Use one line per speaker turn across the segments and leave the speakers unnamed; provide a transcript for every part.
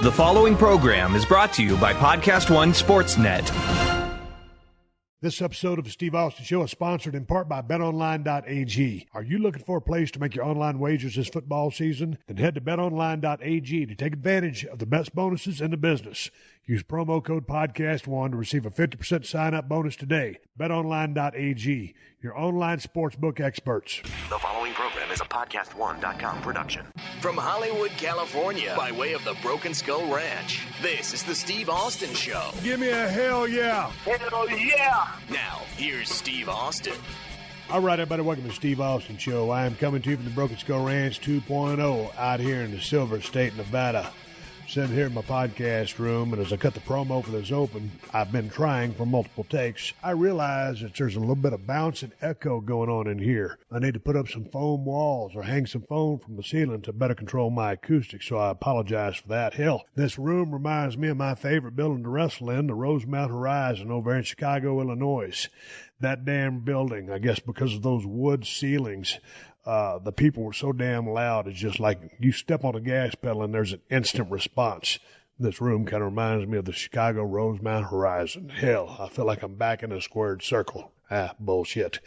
The following program is brought to you by PodcastOne Sportsnet.
This episode of the Steve Austin Show is sponsored in part by BetOnline.ag. Are you looking for a place to make your online wagers this football season? Then head to BetOnline.ag to take advantage of the best bonuses in the business. Use promo code PodcastOne to receive a 50% sign-up bonus today. BetOnline.ag, your online sportsbook experts.
The following program is a PodcastOne.com production.
From Hollywood, California, by way of the Broken Skull Ranch, this is the Steve Austin Show.
Give me a hell yeah.
Hell yeah!
Now, here's Steve Austin.
All right, everybody, welcome to the Steve Austin Show. I am coming to you from the Broken Skull Ranch 2.0 out here in the Silver State, Nevada. Sitting here in my podcast room, and as I cut the promo for this open, I've been trying for multiple takes. I realize that there's a little bit of bounce and echo going on in here. I need to put up some foam walls or hang some foam from the ceiling to better control my acoustics, so I apologize for that. Hell, this room reminds me of my favorite building to wrestle in, the Rosemount Horizon over in Chicago, Illinois. That damn building, I guess because of those wood ceilings, the people were so damn loud. It's just like you step on a gas pedal and there's an instant response. This room kind of reminds me of the Chicago Rosemount Horizon. Hell, I feel like I'm back in a squared circle. Bullshit.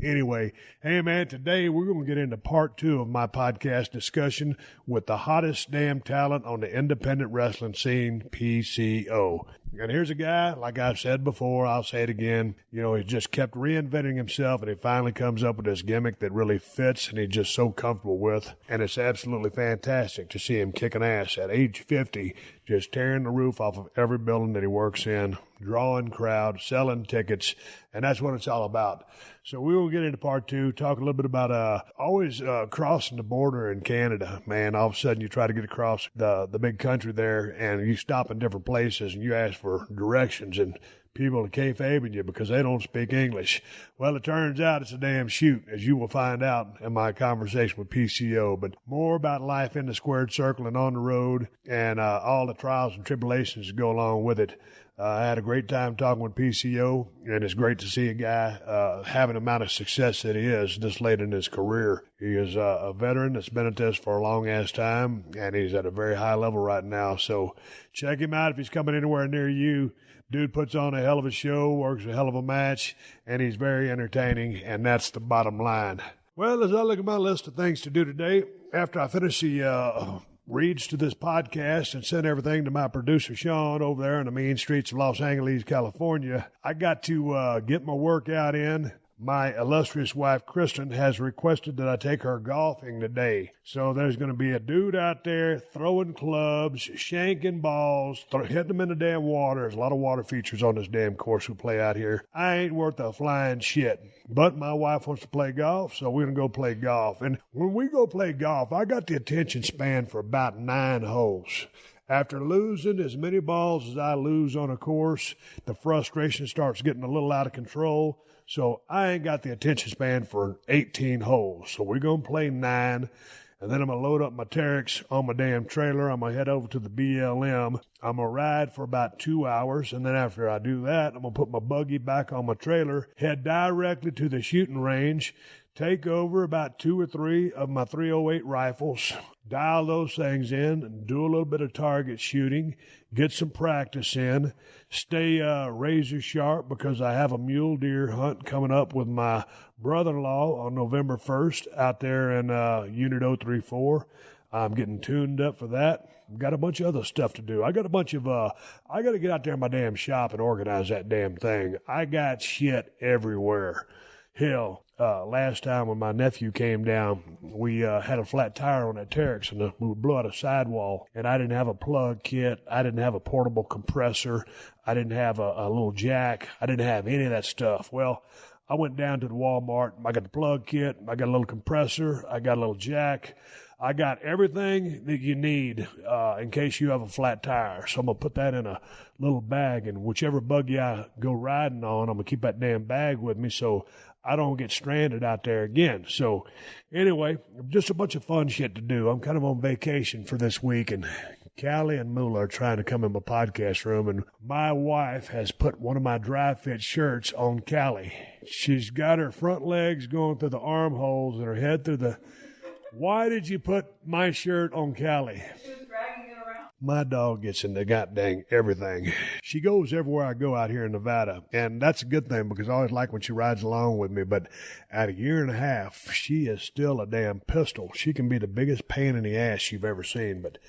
Anyway, hey man, today we're going to get into part 2 of my podcast discussion with the hottest damn talent on the independent wrestling scene, PCO. And here's a guy, like I've said before, I'll say it again, you know, he's just kept reinventing himself, and he finally comes up with this gimmick that really fits and he's just so comfortable with. And it's absolutely fantastic to see him kicking ass at age 50, just tearing the roof off of every building that he works in, drawing crowds, selling tickets, and that's what it's all about. So we will get into part 2, talk a little bit about always crossing the border in Canada. Man, all of a sudden you try to get across the big country there, and you stop in different places and you ask for directions, and people are kayfabing you because they don't speak English. Well, it turns out it's a damn shoot, as you will find out in my conversation with PCO. But more about life in the squared circle and on the road, and all the trials and tribulations that go along with it. I had a great time talking with PCO, and it's great to see a guy having the amount of success that he is this late in his career. He is a veteran that's been at this for a long-ass time, and he's at a very high level right now. So check him out if he's coming anywhere near you. Dude puts on a hell of a show, works a hell of a match, and he's very entertaining, and that's the bottom line. Well, as I look at my list of things to do today, after I finish the reads to this podcast and send everything to my producer, Sean, over there in the mean streets of Los Angeles, California, I got to get my workout in. My illustrious wife, Kristen, has requested that I take her golfing today. So there's going to be a dude out there throwing clubs, shanking balls, hitting them in the damn water. There's a lot of water features on this damn course we play out here. I ain't worth a flying shit. But my wife wants to play golf, so we're going to go play golf. And when we go play golf, I got the attention span for about 9 holes. After losing as many balls as I lose on a course, the frustration starts getting a little out of control. So I ain't got the attention span for 18 holes. So we're going to play 9, and then I'm going to load up my Terex on my damn trailer. I'm going to head over to the BLM. I'm going to ride for about 2 hours, and then after I do that, I'm going to put my buggy back on my trailer, head directly to the shooting range, take over about 2 or 3 of my .308 rifles, dial those things in, and do a little bit of target shooting, get some practice in, stay razor sharp because I have a mule deer hunt coming up with my brother-in-law on November 1st out there in Unit 034. I'm getting tuned up for that. I've got a bunch of other stuff to do. I got a bunch of, I got to get out there in my damn shop and organize that damn thing. I got shit everywhere. Hell, last time when my nephew came down, we had a flat tire on that Terex, and we blew out a sidewall, and I didn't have a plug kit. I didn't have a portable compressor. I didn't have a little jack. I didn't have any of that stuff. Well, I went down to the Walmart. I got the plug kit. I got a little compressor. I got a little jack. I got everything that you need in case you have a flat tire. So I'm going to put that in a little bag, and whichever buggy I go riding on, I'm going to keep that damn bag with me so I don't get stranded out there again. So anyway, just a bunch of fun shit to do. I'm kind of on vacation for this week, and Callie and Moolah are trying to come in my podcast room, and my wife has put one of my dry fit shirts on Callie. She's got her front legs going through the armholes and her head through the... Why did you put my shirt on Callie?
She was dragging it around.
My dog gets into goddamn everything. She goes everywhere I go out here in Nevada, and that's a good thing because I always like when she rides along with me, but at a year and a half, she is still a damn pistol. She can be the biggest pain in the ass you've ever seen, but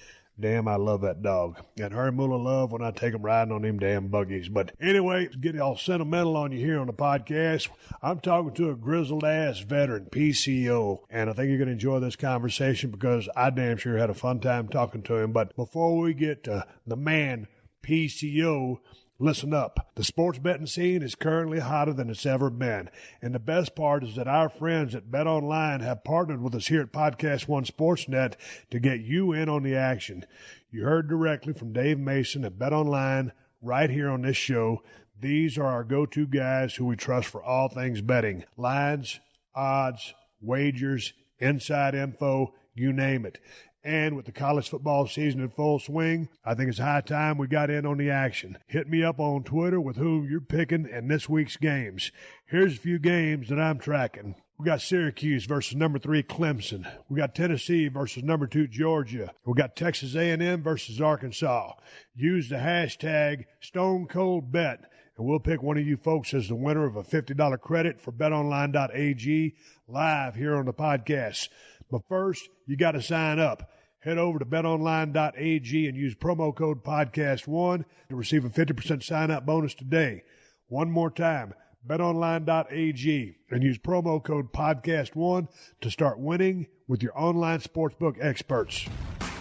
damn, I love that dog. And her and Moolah love when I take them riding on them damn buggies. But anyway, to get all sentimental on you here on the podcast, I'm talking to a grizzled-ass veteran, PCO. And I think you're going to enjoy this conversation because I damn sure had a fun time talking to him. But before we get to the man, PCO, listen up. The sports betting scene is currently hotter than it's ever been. And the best part is that our friends at BetOnline have partnered with us here at Podcast One Sportsnet to get you in on the action. You heard directly from Dave Mason at BetOnline right here on this show. These are our go-to guys who we trust for all things betting. Lines, odds, wagers, inside info, you name it. And with the college football season in full swing, I think it's high time we got in on the action. Hit me up on Twitter with whom you're picking in this week's games. Here's a few games that I'm tracking. We got Syracuse versus number 3 Clemson. We got Tennessee versus number 2 Georgia. We got Texas A&M versus Arkansas. Use the hashtag StoneColdBet, and we'll pick one of you folks as the winner of a $50 credit for betonline.ag live here on the podcast. But first, you got to sign up. Head over to betonline.ag and use promo code PodcastOne to receive a 50% sign-up bonus today. One more time, betonline.ag and use promo code PodcastOne to start winning with your online sportsbook experts.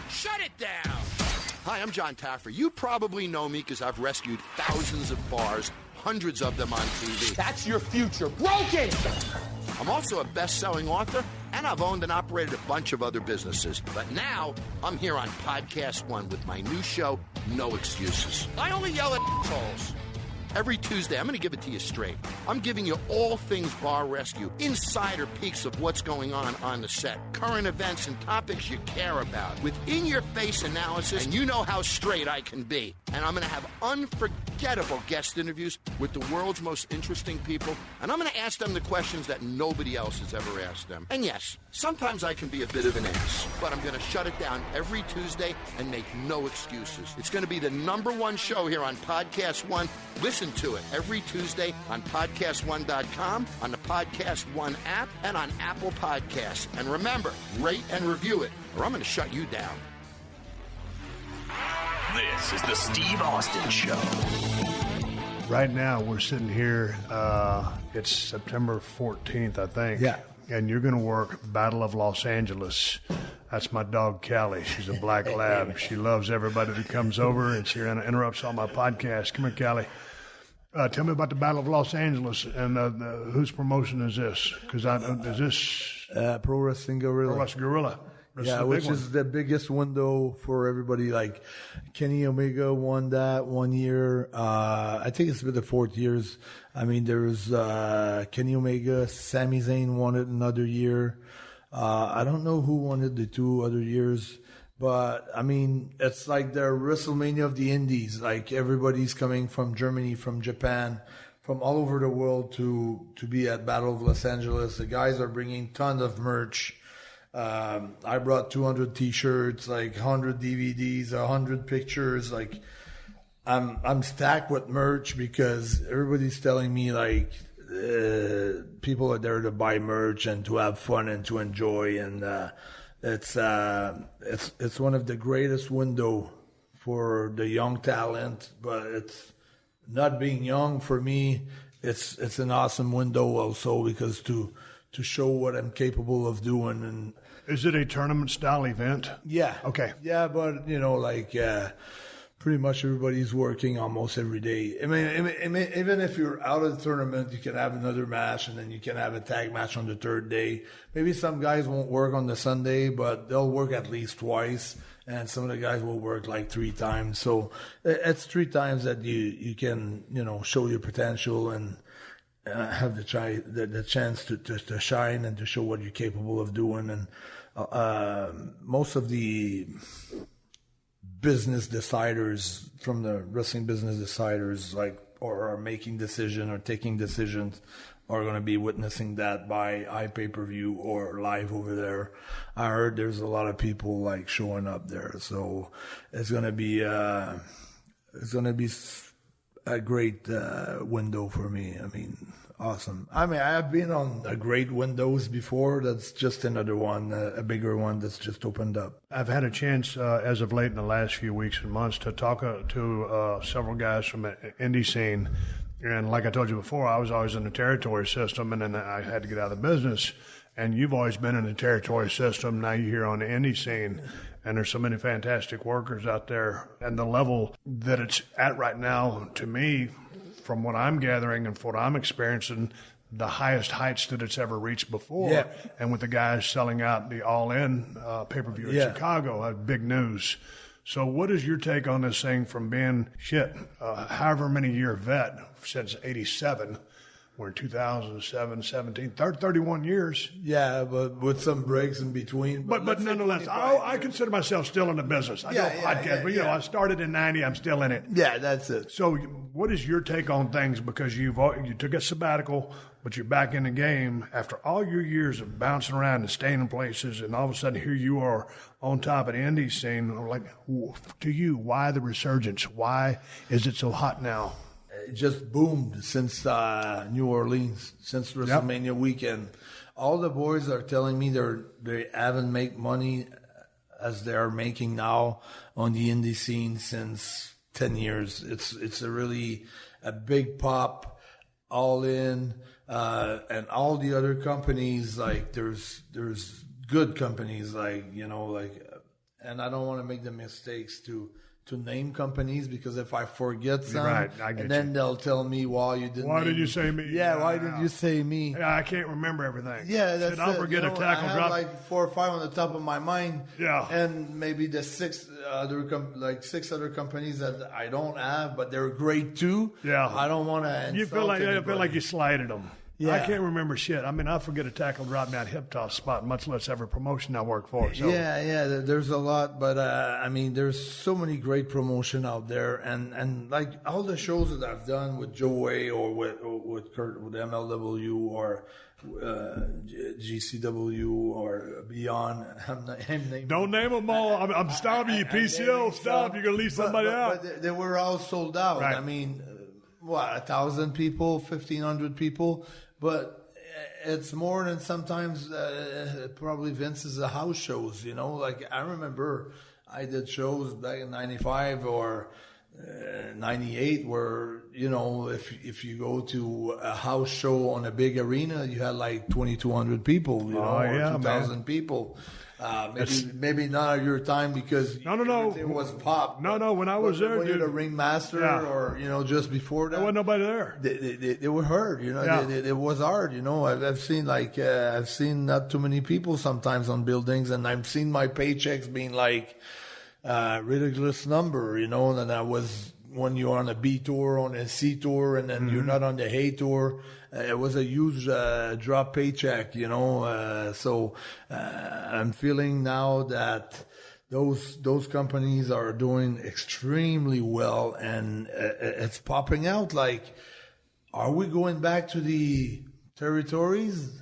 Shut it down! Hi, I'm John Taffer. You probably know me because I've rescued thousands of bars, hundreds of them on TV.
That's your future. Broken!
I'm also a best-selling author, and I've owned and operated a bunch of other businesses. But now, I'm here on Podcast One with my new show, No Excuses. I only yell at assholes. Every Tuesday, I'm going to give it to you straight. I'm giving you all things bar rescue, insider peeks of what's going on the set, current events and topics you care about, with in-your-face analysis, and you know how straight I can be. And I'm going to have unforgettable guest interviews with the world's most interesting people, and I'm going to ask them the questions that nobody else has ever asked them. And yes, sometimes I can be a bit of an ass, but I'm going to shut it down every Tuesday and make no excuses. It's going to be the #1 show here on Podcast One. Listen to it every Tuesday on PodcastOne.com, on the Podcast One app, and on Apple Podcasts. And remember, rate and review it, or I'm going to shut you down.
This is the Steve Austin Show.
Right now, we're sitting here. It's September 14th, I think.
Yeah.
And you're going to work Battle of Los Angeles. That's my dog, Callie. She's a black lab. She loves everybody that comes over, and she interrupts all my podcasts. Come here, Callie. Tell me about the Battle of Los Angeles, and whose promotion is this? Because is this
Pro Wrestling Guerrilla?
Pro Wrestling Guerrilla.
Yeah, which is the biggest window for everybody. Like Kenny Omega won that 1 year. I think it's been the 4th years. I mean, there was Kenny Omega, Sami Zayn won it another year. I don't know who won it the 2 other years. But, I mean, it's like the WrestleMania of the Indies. Like, everybody's coming from Germany, from Japan, from all over the world to be at Battle of Los Angeles. The guys are bringing tons of merch. I brought 200 T-shirts, like 100 DVDs, 100 pictures. Like, I'm stacked with merch because everybody's telling me, like, people are there to buy merch and to have fun and to enjoy. And it's one of the greatest window for the young talent, but it's not being young for me. It's an awesome window also because to show what I'm capable of doing. And
is it a tournament style event?
Yeah.
Okay.
Yeah, but pretty much everybody's working almost every day. I mean, even if you're out of the tournament, you can have another match, and then you can have a tag match on the 3rd day. Maybe some guys won't work on the Sunday, but they'll work at least twice, and some of the guys will work like 3 times. So it's 3 times that you can, show your potential and have the chance to shine and to show what you're capable of doing. And most of the business deciders from the wrestling business deciders, or are making decisions or taking decisions, are going to be witnessing that by pay-per-view or live over there. I heard there's a lot of people like showing up there, so it's going to be a great window for me. I mean, awesome. I mean, I've been on a great windows before. That's just another one, a bigger one that's just opened up.
I've had a chance as of late in the last few weeks and months to talk to several guys from the indie scene. And like I told you before, I was always in the territory system, and then I had to get out of the business. And you've always been in the territory system. Now you're here on the indie scene, and there's so many fantastic workers out there. And the level that it's at right now, to me, from what I'm gathering and from what I'm experiencing, the highest heights that it's ever reached before.
Yeah.
And with the guys selling out the All-In pay-per-view in Chicago, big news. So what is your take on this thing from being, however many year vet since 87, we're in 2007, 17, 31 years.
Yeah, but with some breaks in between.
But nonetheless, I consider myself still in the business. I do a podcast, but I started in 90, I'm still in it.
Yeah, that's it.
So what is your take on things? Because you took a sabbatical, but you're back in the game after all your years of bouncing around and staying in places, and all of a sudden here you are on top of the indie scene. Like, to you, why the resurgence? Why is it so hot now?
It just boomed since New Orleans, since WrestleMania weekend. All the boys are telling me they haven't made money as they are making now on the indie scene since 10 years. It's a big pop, All In, and all the other companies. Like there's good companies and I don't want to make the mistakes to name companies, because if I forget some,
right,
and then they'll tell me, "Why you didn't?
Why did you say me?
Yeah, why did you say me?
Yeah, I can't remember everything.
Yeah, that's
I'll
it.
forget a tackle
I have
drop.
like 4 or 5 on the top of my mind.
Yeah,
and maybe the 6 other companies that I don't have, but they're great too.
Yeah,
I don't want to.
You feel like you slighted them.
Yeah.
I can't remember shit. I mean, I forget a tackle drop down hip toss spot, much less every promotion I work for. So.
Yeah, there's a lot, but I mean, there's so many great promotion out there, and like all the shows that I've done with Joe Way or with Kurt, with MLW or GCW or Beyond.
Don't name them all. I'm stopping you, PCO. Stop. You're gonna leave somebody out.
But they were all sold out.
Right.
I mean, 1,000 people, 1,500 people. But it's more than sometimes probably Vince's house shows, Like I remember I did shows back in 95 or 98 where, if you go to a house show on a big arena, you had like 2,200 people, or 2,000 people. Maybe not at your time because
no.
It was pop.
No. When I was there,
when you're the ringmaster, or just before that,
there wasn't nobody there.
They were hard. It was hard. I've seen I've seen not too many people sometimes on buildings, and I've seen my paychecks being like ridiculous number. And I was when you're on a B tour, on a C tour, and then you're not on the A tour. It was a huge drop paycheck, so I'm feeling now that those companies are doing extremely well, and it's popping out. Like, are we going back to the territories?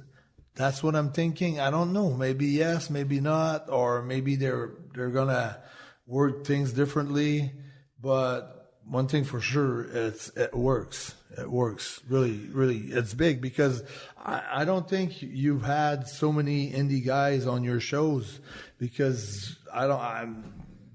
That's what I'm thinking. I don't know. Maybe yes, maybe not, or maybe they're gonna work things differently. But one thing for sure, it works. It works. Really, really. It's big because I don't think you've had so many indie guys on your shows, because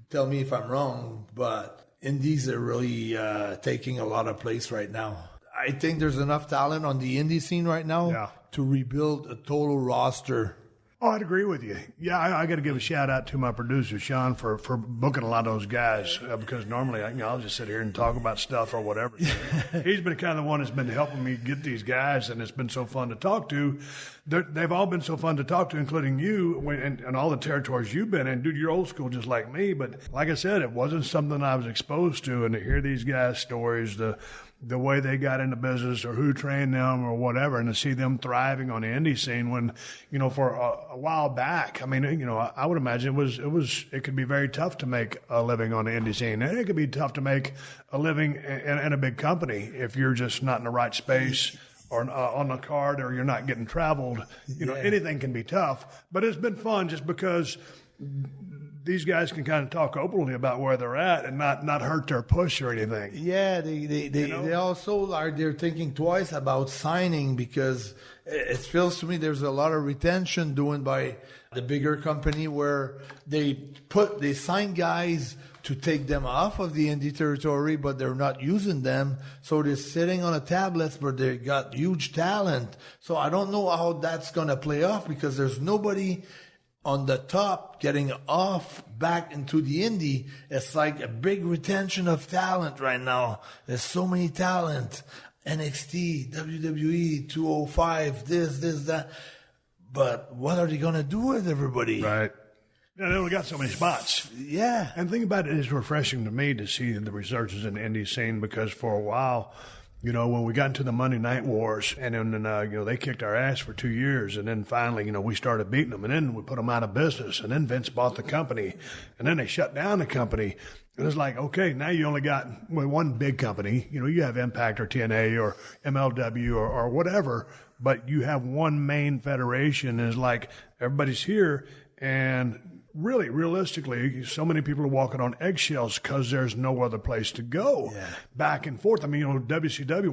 tell me if I'm wrong, but indies are really taking a lot of place right now. I think there's enough talent on the indie scene right now to rebuild a total roster.
Oh, I'd agree with you. Yeah, I got to give a shout out to my producer, Sean, for booking a lot of those guys, because normally I'll just sit here and talk about stuff or whatever. He's been kind of the one that's been helping me get these guys, and it's been so fun to talk to. They've all been so fun to talk to, including you and all the territories you've been in. Dude, you're old school just like me, but like I said, it wasn't something I was exposed to, and to hear these guys' stories, the way they got into business or who trained them or whatever, and to see them thriving on the indie scene when, for a while back, I mean, I would imagine it could be very tough to make a living on the indie scene. And it could be tough to make a living in a big company if you're just not in the right space or on the card, or you're not getting traveled. Anything can be tough. But it's been fun just because these guys can kind of talk openly about where they're at and not hurt their push or anything.
Yeah, they also they're thinking twice about signing, because it feels to me there's a lot of retention doing by the bigger company where they sign guys to take them off of the indie territory, but they're not using them. So they're sitting on a tablets, but they got huge talent. So I don't know how that's going to play off, because there's nobody on the top getting off back into the indie. It's like a big retention of talent right now. There's so many talent. NXT, WWE, 205, this, that. But what are they going to do with everybody?
Right. They only got so many spots.
Yeah.
And the thing about it is refreshing to me to see the resurgence in the indie scene, because for a while, when we got into the Monday Night Wars, and then, they kicked our ass for 2 years, and then finally, we started beating them, and then we put them out of business, and then Vince bought the company, and then they shut down the company. And it's like, okay, now you only got one big company. You have Impact or TNA or MLW or whatever, but you have one main federation. And it's like everybody's here, and really, realistically, so many people are walking on eggshells because there's no other place to go. Back and forth. I mean, WCW,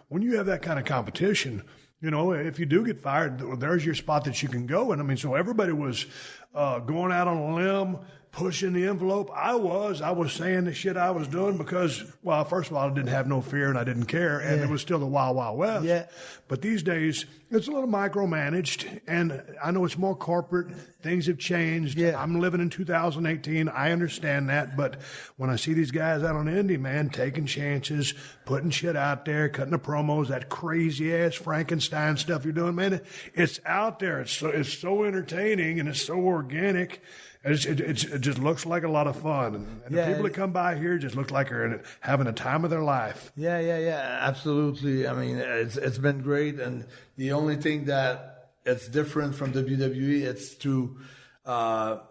when you have that kind of competition, if you do get fired, there's your spot that you can go. And I mean, so everybody was going out on a limb, pushing the envelope. I was saying the shit I was doing because, well, first of all, I didn't have no fear and I didn't care, and it was still the Wild Wild West.
Yeah.
But these days, it's a little micromanaged, and I know it's more corporate. Things have changed.
Yeah.
I'm living in 2018. I understand that, but when I see these guys out on indie, man, taking chances, putting shit out there, cutting the promos, that crazy ass Frankenstein stuff you're doing, man, it's out there. It's so entertaining and it's so organic. It just looks like a lot of fun. And the people that come by here just look like they're having a time of their life.
Yeah, absolutely. I mean, it's been great. And the only thing that it's different from WWE, it's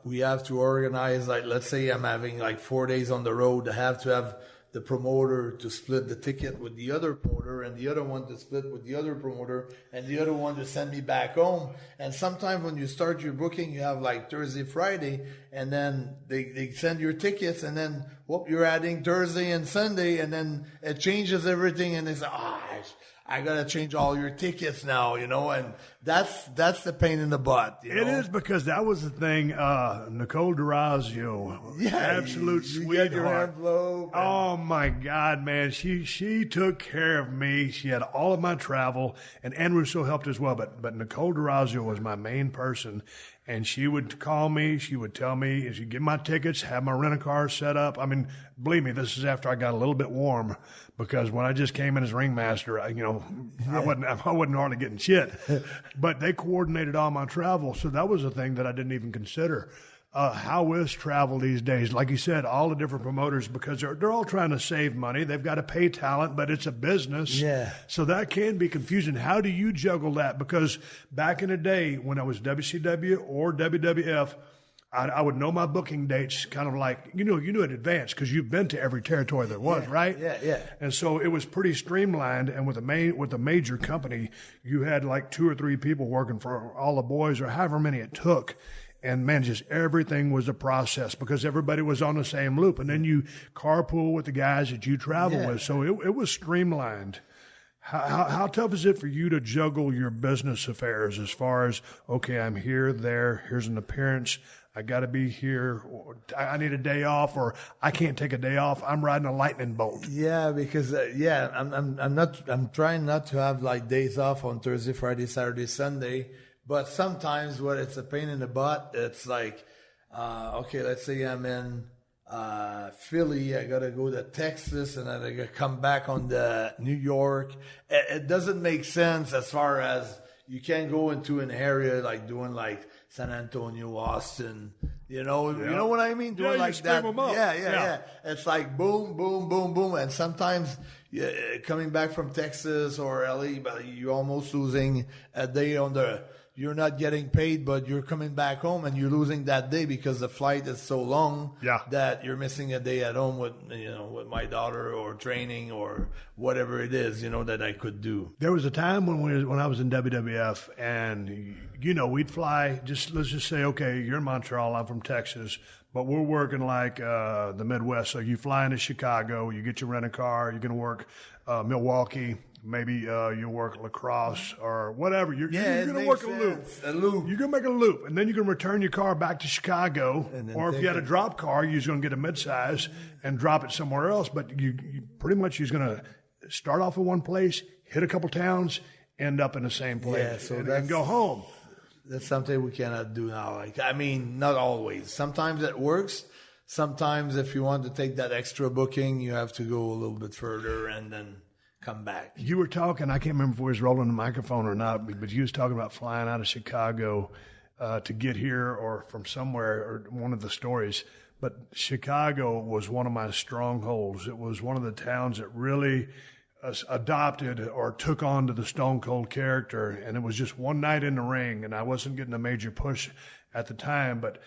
we have to organize, like, let's say I'm having like 4 days on the road. I have to have the promoter to split the ticket with the other promoter, and the other one to split with the other promoter, and the other one to send me back home. And sometimes when you start your booking, you have like Thursday, Friday, and then they send your tickets, and then you're adding Thursday and Sunday, and then it changes everything, and they say, I gotta change all your tickets now, and that's the pain in the butt.
It is, because that was the thing. Nicole DeRazio, absolute sweetheart. Oh my God, man, she took care of me. She had all of my travel, and Russo helped as well. But Nicole DeRazio was my main person. And she would call me. She would tell me, she'd get my tickets, have my rent-a-car set up. I mean, believe me, this is after I got a little bit warm, because when I just came in as ringmaster, I wasn't hardly getting shit. But they coordinated all my travel, so that was a thing that I didn't even consider. How is travel these days? Like you said, all the different promoters, because they're all trying to save money. They've got to pay talent, but it's a business.
Yeah.
So that can be confusing. How do you juggle that? Because back in the day when I was WCW or WWF, I would know my booking dates kind of like, you knew in advance because you've been to every territory there was, right?
Yeah.
And so it was pretty streamlined. And with a major company, you had like 2 or 3 people working for all the boys, or however many it took. And man, just everything was a process because everybody was on the same loop. And then you carpool with the guys that you travel with. So it was streamlined. How tough is it for you to juggle your business affairs as far as, okay, I'm here, there, here's an appearance, I got to be here, or I need a day off, or I can't take a day off, I'm riding a lightning bolt.
Yeah, because I'm trying not to have like days off on Thursday, Friday, Saturday, Sunday. But sometimes when it's a pain in the butt, it's like, okay, let's say I'm in Philly, I got to go to Texas, and then I got to come back on the New York. It doesn't make sense as far as you can't go into an area like doing like San Antonio, Austin, you know what I mean? Doing like that. Yeah. It's like boom, boom, boom, boom. And sometimes coming back from Texas or LA, but you're almost losing a day on you're not getting paid, but you're coming back home and you're losing that day because the flight is so long that you're missing a day at home with my daughter or training or whatever it is, that I could do.
There was a time when I was in WWF and, we'd fly, let's just say, okay, you're in Montreal, I'm from Texas, but we're working like the Midwest. So you fly into Chicago, you get your rent-a-car, you're going to work Milwaukee. Maybe you'll work lacrosse or whatever. You're going to work a loop. You're going to make a loop, and then you're going to return your car back to Chicago. Or if you had a drop car, you're going to get a midsize and drop it somewhere else. But you pretty much you're going to start off in one place, hit a couple towns, end up in the same place, and go home.
That's something we cannot do now. Not always. Sometimes it works. Sometimes if you want to take that extra booking, you have to go a little bit further and then come back.
You were talking, I can't remember if we was rolling the microphone or not, but you was talking about flying out of Chicago to get here or from somewhere, or one of the stories. But Chicago was one of my strongholds. It was one of the towns that really adopted or took on to the Stone Cold character. And it was just one night in the ring, and I wasn't getting a major push at the time, but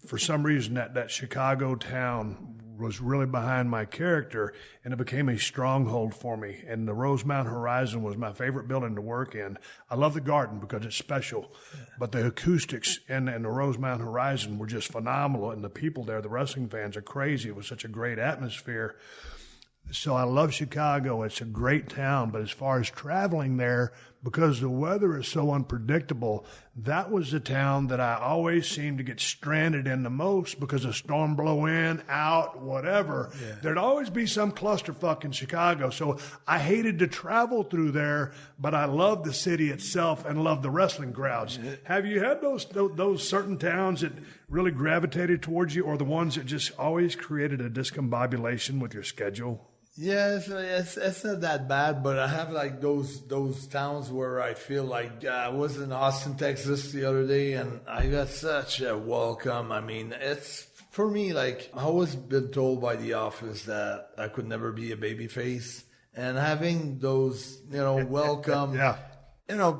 for some reason that Chicago town was really behind my character, and it became a stronghold for me. And the Rosemount Horizon was my favorite building to work in. I love the Garden because it's special, but the acoustics in the Rosemount Horizon were just phenomenal, and the people there, the wrestling fans, are crazy. It was such a great atmosphere. So I love Chicago. It's a great town, but as far as traveling there, because the weather is so unpredictable, that was the town that I always seemed to get stranded in the most because a storm blow in, out, whatever. Yeah. There'd always be some clusterfuck in Chicago. So I hated to travel through there, but I loved the city itself and loved the wrestling crowds. Have you had those certain towns that really gravitated towards you, or the ones that just always created a discombobulation with your schedule?
Yeah, it's not that bad, but I have like those towns where I feel like I was in Austin, Texas the other day, and I got such a welcome. It's for me, like, I always been told by the office that I could never be a babyface, and having those, welcome.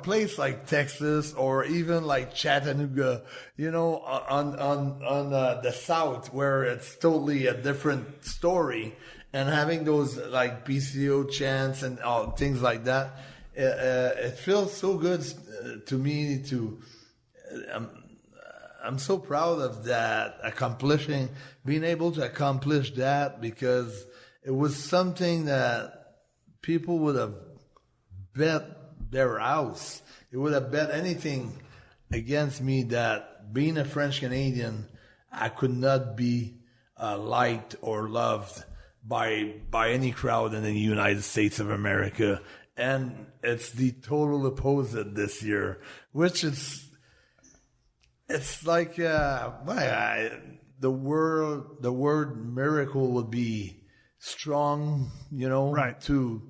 Place like Texas or even like Chattanooga, on the South, where it's totally a different story. And having those like PCO chants and things like that, it feels so good to me. I'm so proud of that, being able to accomplish that, because it was something that people would have bet their house. It would have bet anything against me that being a French Canadian, I could not be liked or loved by any crowd in the United States of America. And it's the total opposite this year, which it's like the word miracle would be strong, right, to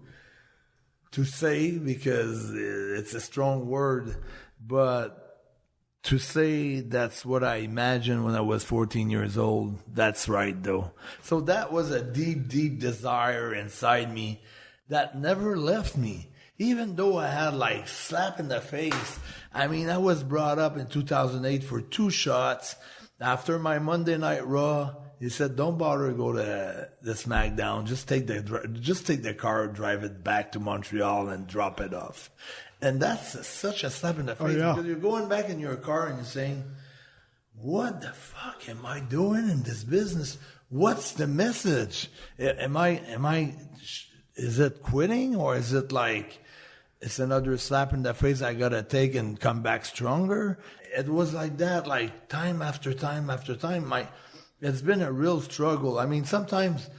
say, because it's a strong word, but to say that's what I imagined when I was 14 years old, that's right, though. So that was a deep, deep desire inside me that never left me. Even though I had like slap in the face. I was brought up in 2008 for 2 shots. After my Monday Night Raw, he said, "Don't bother to go to the SmackDown. Just take the car, drive it back to Montreal, and drop it off." And that's such a slap in the face, because you're going back in your car and you're saying, "What the fuck am I doing in this business? What's the message? Is it quitting, or is it like it's another slap in the face I gotta take and come back stronger?" It was like that, like time after time after time. It's been a real struggle. Sometimes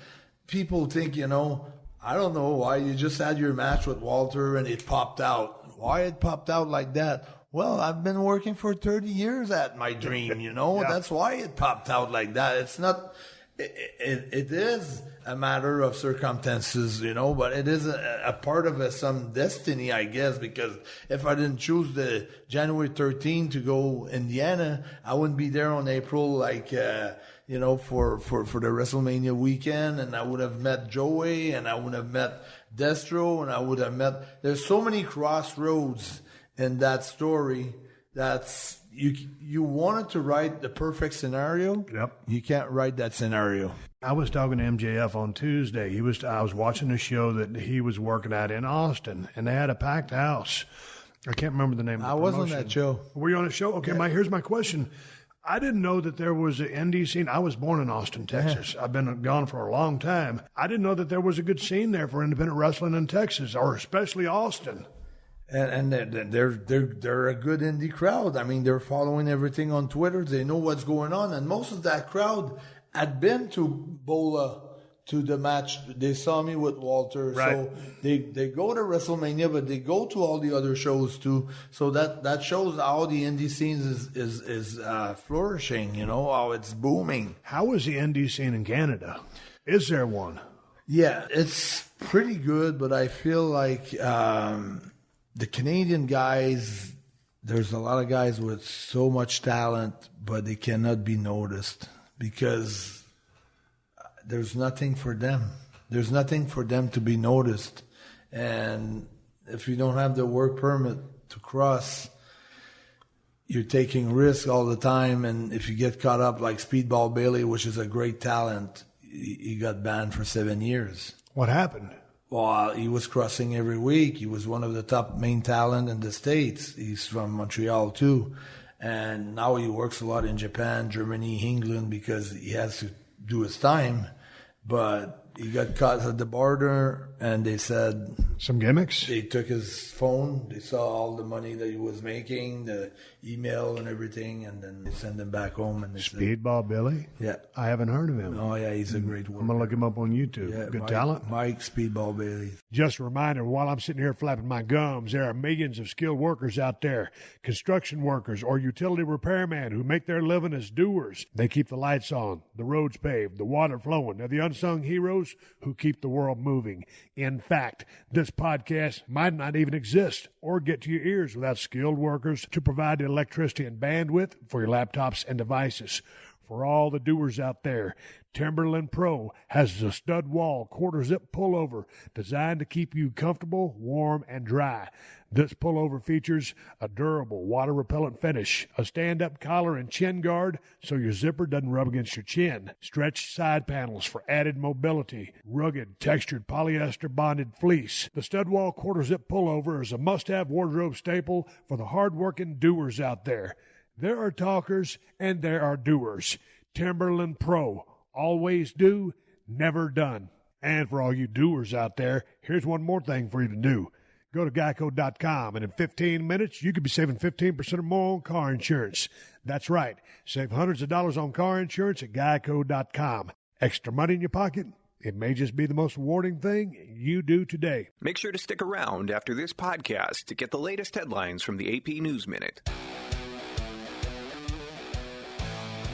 people think, I don't know why you just had your match with Walter and it popped out. Why it popped out like that? Well, I've been working for 30 years at my dream, That's why it popped out like that. It's not, it is a matter of circumstances, but it is a part of some destiny, I guess, because if I didn't choose the January 13th to go Indiana, I wouldn't be there on April, for the WrestleMania weekend, and I would have met Joey, and I would have met Destro, and I would have met, there's so many crossroads in that story that's you wanted to write the perfect scenario.
Yep.
You can't write that scenario.
I was talking to MJF on Tuesday. I was watching a show that he was working at in Austin, and they had a packed house. I can't remember the name of the promotion.
I was on that show.
Were you on a show? Okay,
Yeah.
Here's my question. I didn't know that there was an indie scene. I was born in Austin, Texas. I've been gone for a long time. I didn't know that there was a good scene there for independent wrestling in Texas, or especially Austin.
And they're a good indie crowd. I mean, they're following everything on Twitter. They know what's going on, and most of that crowd had been to Bola, to the match. They saw me with Walter,
right.
So they go to WrestleMania, but they go to all the other shows too. So that shows how the indie scene is flourishing. You know, how it's booming.
How is the indie scene in Canada? Is there one?
Yeah, it's pretty good, but I feel like the Canadian guys, there's a lot of guys with so much talent, but they cannot be noticed because there's nothing for them. There's nothing for them to be noticed. And if you don't have the work permit to cross, you're taking risks all the time. And if you get caught up like Speedball Bailey, which is a great talent, he got banned for 7 years.
What happened?
Well, he was crossing every week. He was one of the top main talent in the States. He's from Montreal too. And now he works a lot in Japan, Germany, England, because he has to do his time. But he got caught at the border, and they said...
Some gimmicks?
They took his phone. They saw all the money that he was making, the email and everything, and then they sent him back home. And they
Speedball Billy?
Yeah.
I haven't heard of him.
Oh, yeah, he's a great worker.
I'm going to look him up on YouTube.
Yeah,
Good talent.
Mike Speedball Bailey.
Just a reminder, while I'm sitting here flapping my gums, there are millions of skilled workers out there, construction workers or utility repairmen who make their living as doers. They keep the lights on, the roads paved, the water flowing. They're the unsung heroes who keep the world moving. In fact, this podcast might not even exist or get to your ears without skilled workers to provide the electricity and bandwidth for your laptops and devices. For all the doers out there, Timberland Pro has a stud wall quarter zip pullover designed to keep you comfortable, warm, and dry. This pullover features a durable water repellent finish, a stand-up collar and chin guard so your zipper doesn't rub against your chin, stretched side panels for added mobility, rugged textured polyester bonded fleece. The stud wall quarter zip pullover is a must-have wardrobe staple for the hard-working doers out there. There are talkers and there are doers. Timberland Pro. Always do, never done. And for all you doers out there, here's one more thing for you to do. Go to geico.com, and in 15 minutes, you could be saving 15% or more on car insurance. That's right. Save hundreds of dollars on car insurance at geico.com. Extra money in your pocket? It may just be the most rewarding thing you do today.
Make sure to stick around after this podcast to get the latest headlines from the AP News Minute.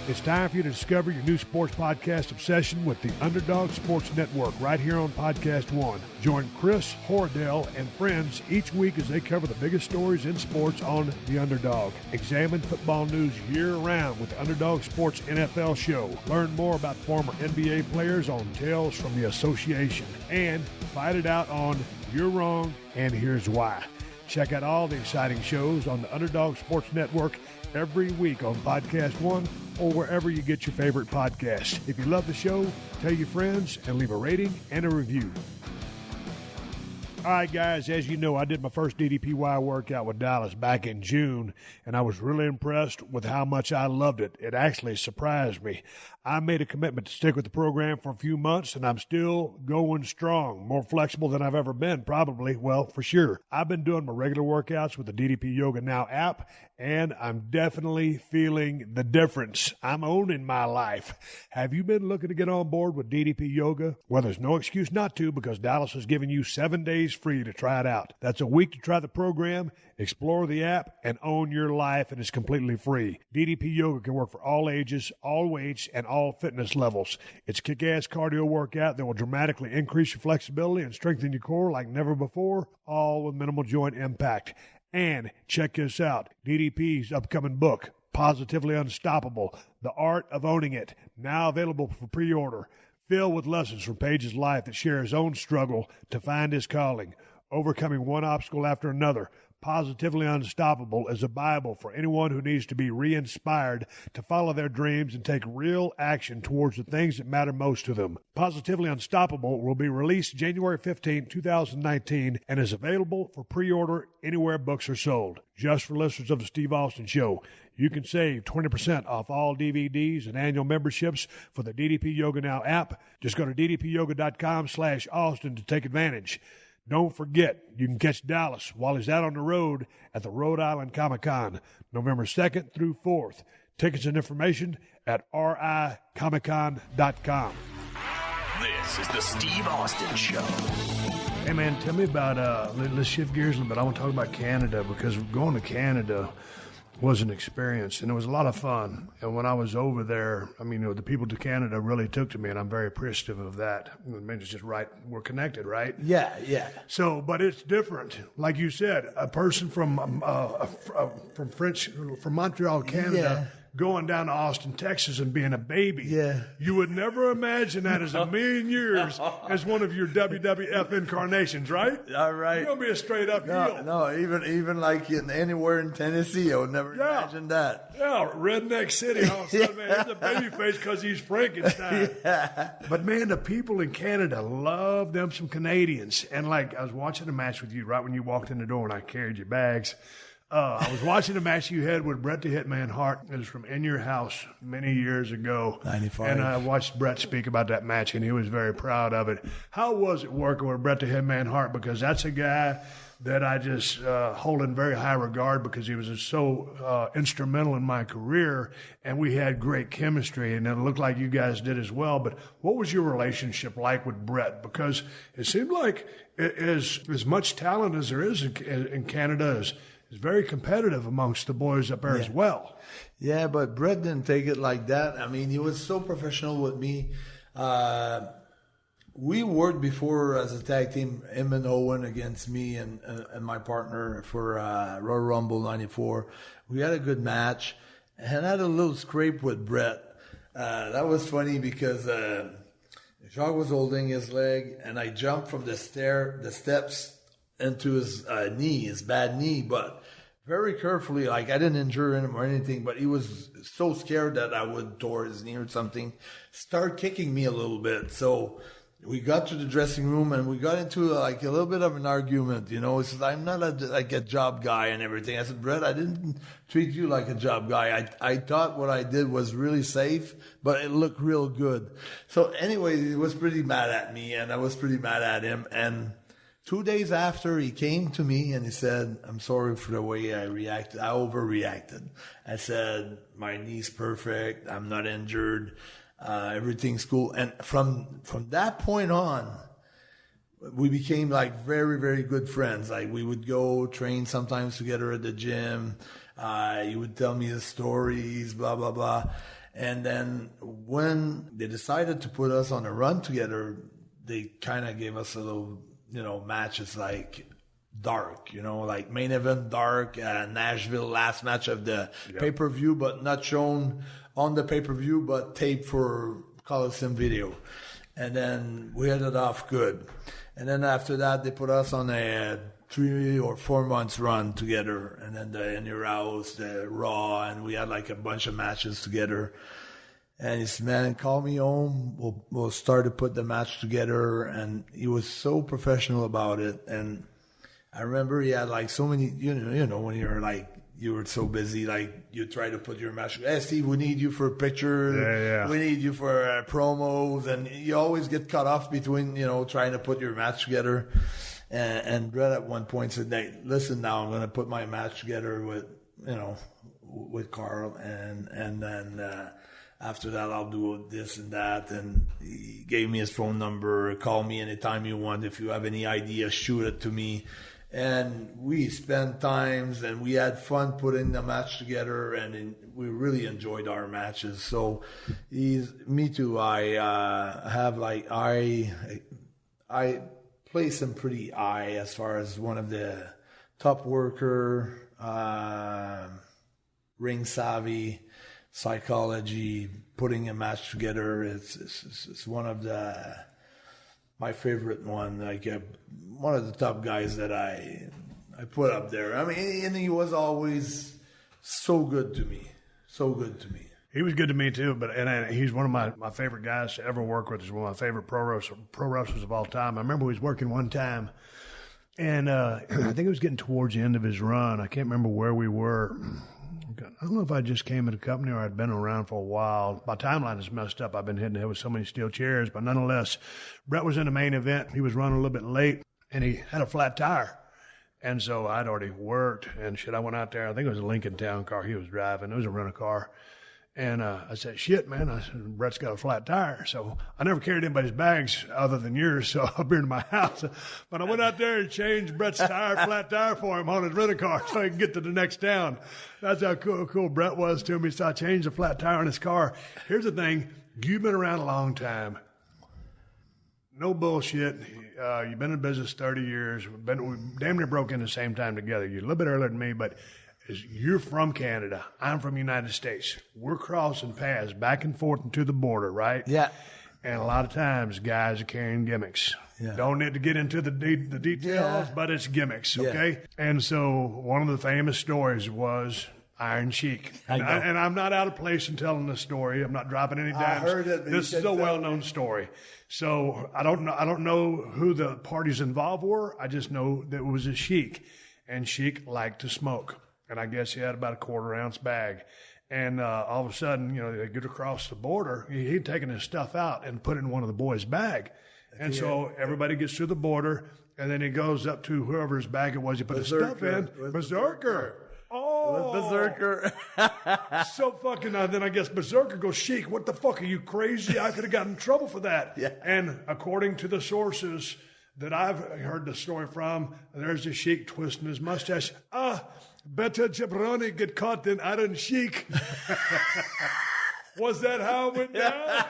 It's time for you to discover your new sports podcast obsession with the Underdog Sports Network right here on PodcastOne. Join Chris Hordell and friends each week as they cover the biggest stories in sports on The Underdog. Examine football news year-round with the Underdog Sports NFL show. Learn more about former NBA players on Tales from the Association. And fight it out on You're Wrong and Here's Why. Check out all the exciting shows on the Underdog Sports Network every week on PodcastOne or wherever you get your favorite podcast. If you love the show, tell your friends and leave a rating and a review. All right, guys, as you know, I did my first DDPY workout with Dallas back in June, and I was really impressed with how much I loved it. It actually surprised me. I made a commitment to stick with the program for a few months, and I'm still going strong, more flexible than I've ever been, probably, well, for sure. I've been doing my regular workouts with the DDP Yoga Now app, and I'm definitely feeling the difference. I'm owning my life. Have you been looking to get on board with DDP Yoga? Well, there's no excuse not to, because Dallas has given you 7 days free to try it out. That's a week to try the program, explore the app, and own your life, and it's completely free. DDP Yoga can work for all ages, all weights, and all fitness levels. It's a kick-ass cardio workout that will dramatically increase your flexibility and strengthen your core like never before, all with minimal joint impact. And check this out, DDP's upcoming book, Positively Unstoppable, The Art of Owning It, now available for pre-order, filled with lessons from Page's life that share his own struggle to find his calling, overcoming one obstacle after another, Positively Unstoppable is a Bible for anyone who needs to be re-inspired to follow their dreams and take real action towards the things that matter most to them. Positively Unstoppable will be released January 15, 2019, and is available for pre-order anywhere books are sold. Just for listeners of The Steve Austin Show, you can save 20% off all DVDs and annual memberships for the DDP Yoga Now app. Just go to ddpyoga.com/Austin to take advantage. Don't forget, you can catch Dallas while he's out on the road at the Rhode Island Comic-Con, November 2nd through 4th. Tickets and information at ricomicon.com.
This is the Steve Austin Show.
Hey, man, tell me about, let's shift gears a little bit. I want to talk about Canada, because going to Canada was an experience, and it was a lot of fun. And when I was over there, I mean, the people to Canada really took to me, and I'm very appreciative of that. I mean, it's just right. We're connected, right?
Yeah, yeah.
So, but it's different. Like you said, a person from Montreal, Canada, going down to Austin, Texas, and being a baby.
Yeah.
You would never imagine that as a million years as one of your WWF incarnations, right?
All right.
You're going to be a straight up heel.
No, even like anywhere in Tennessee, I would never imagine that.
Yeah, Redneck City, all of a sudden, man, he's a baby face because he's Frankenstein. But, man, the people in Canada love them some Canadians. And, like, I was watching a match with you right when you walked in the door and I carried your bags. I was watching a match you had with Bret the Hitman Hart. It was from In Your House many years ago.
95.
And I watched Bret speak about that match, and he was very proud of it. How was it working with Bret the Hitman Hart? Because that's a guy that I just hold in very high regard, because he was so instrumental in my career, and we had great chemistry, and it looked like you guys did as well. But what was your relationship like with Bret? Because it seemed like as much talent as there is in Canada is very competitive amongst the boys up there as well.
Yeah, but Bret didn't take it like that. I mean, he was so professional with me. We worked before as a tag team, him and Owen against me and my partner for Royal Rumble 94. We had a good match and I had a little scrape with Bret. That was funny because Jacques was holding his leg and I jumped from the steps into his knee, his bad knee, but very carefully, like I didn't injure him or anything, but he was so scared that I would tore his knee or something, start kicking me a little bit. So we got to the dressing room and we got into like a little bit of an argument, He said, I'm not a job guy and everything. I said, Bret, I didn't treat you like a job guy. I thought what I did was really safe, but it looked real good. So anyway, he was pretty mad at me and I was pretty mad at him. And 2 days after, he came to me and he said, I'm sorry for the way I reacted. I overreacted. I said, my knee's perfect. I'm not injured. Everything's cool. And from that point on, we became like very, very good friends. Like we would go train sometimes together at the gym. He would tell me his stories, blah, blah, blah. And then when they decided to put us on a run together, they kind of gave us a little, matches like dark, like main event dark, Nashville last match of the pay-per-view, but not shown on the pay-per-view, but taped for Coliseum video. And then we ended off good. And then after that, they put us on a 3 or 4 months run together. And then the In Your House, the Raw, and we had like a bunch of matches together. And he said, man, call me home. We'll start to put the match together. And he was so professional about it. And I remember he had like so many, when you're like, you were so busy, like you try to put your match. Hey, Steve, we need you for a picture.
Yeah.
We need you for promos. And you always get cut off between, trying to put your match together. And Bret at one point said, hey, listen now, I'm going to put my match together with Carl. And then, after that, I'll do this and that. And he gave me his phone number. Call me anytime you want. If you have any ideas, shoot it to me. And we spent times and we had fun putting the match together. And we really enjoyed our matches. So me too. I place him pretty high as far as one of the top worker, ring savvy, psychology, putting a match together. It's one of my favorite one. Like one of the top guys that I I put up there. I mean, and he was always so good to me. So good to me.
He was good to me too, and he's one of my favorite guys to ever work with. He's one of my favorite pro wrestlers of all time. I remember he was working one time, and I think it was getting towards the end of his run. I can't remember where we were. I don't know if I just came into the company or I'd been around for a while. My timeline is messed up. I've been hitting the head with so many steel chairs, but nonetheless, Bret was in the main event. He was running a little bit late, and he had a flat tire. And so I'd already worked, and shit, I went out there. I think it was a Lincoln Town car he was driving. It was a rental car. And I said, shit, man. I said, Bret's got a flat tire. So I never carried anybody's bags other than yours, so I'll bring to my house. But I went out there and changed Bret's flat tire for him on his rental car so he could get to the next town. That's how cool Bret was to me. So I changed the flat tire on his car. Here's the thing. You've been around a long time. No bullshit. You've been in business 30 years. We damn near broke in the same time together. You're a little bit earlier than me, but you're from Canada. I'm from the United States. We're crossing paths back and forth into the border, right?
Yeah.
And a lot of times, guys are carrying gimmicks.
Yeah.
Don't need to get into the details, but it's gimmicks, okay?
Yeah.
And so one of the famous stories was Iron Sheik. And I'm not out of place in telling this story. I'm not dropping any dimes.
I heard it.
This is a well-known story. So I don't know who the parties involved were. I just know that it was a Sheik, and Sheik liked to smoke. And I guess he had about a 1/4-ounce bag. And all of a sudden, they get across the border. He'd taken his stuff out and put it in one of the boys' bag. And so everybody gets through the border, and then he goes up to whoever's bag it was he put his stuff in. Berserker. Oh.
Berserker.
So fucking, then I guess Berserker goes, Sheik, what the fuck? Are you crazy? I could have gotten in trouble for that.
Yeah.
And according to the sources that I've heard the story from, there's the Sheik twisting his mustache. Better jabroni get caught than Iron Sheik. Was that how it went down?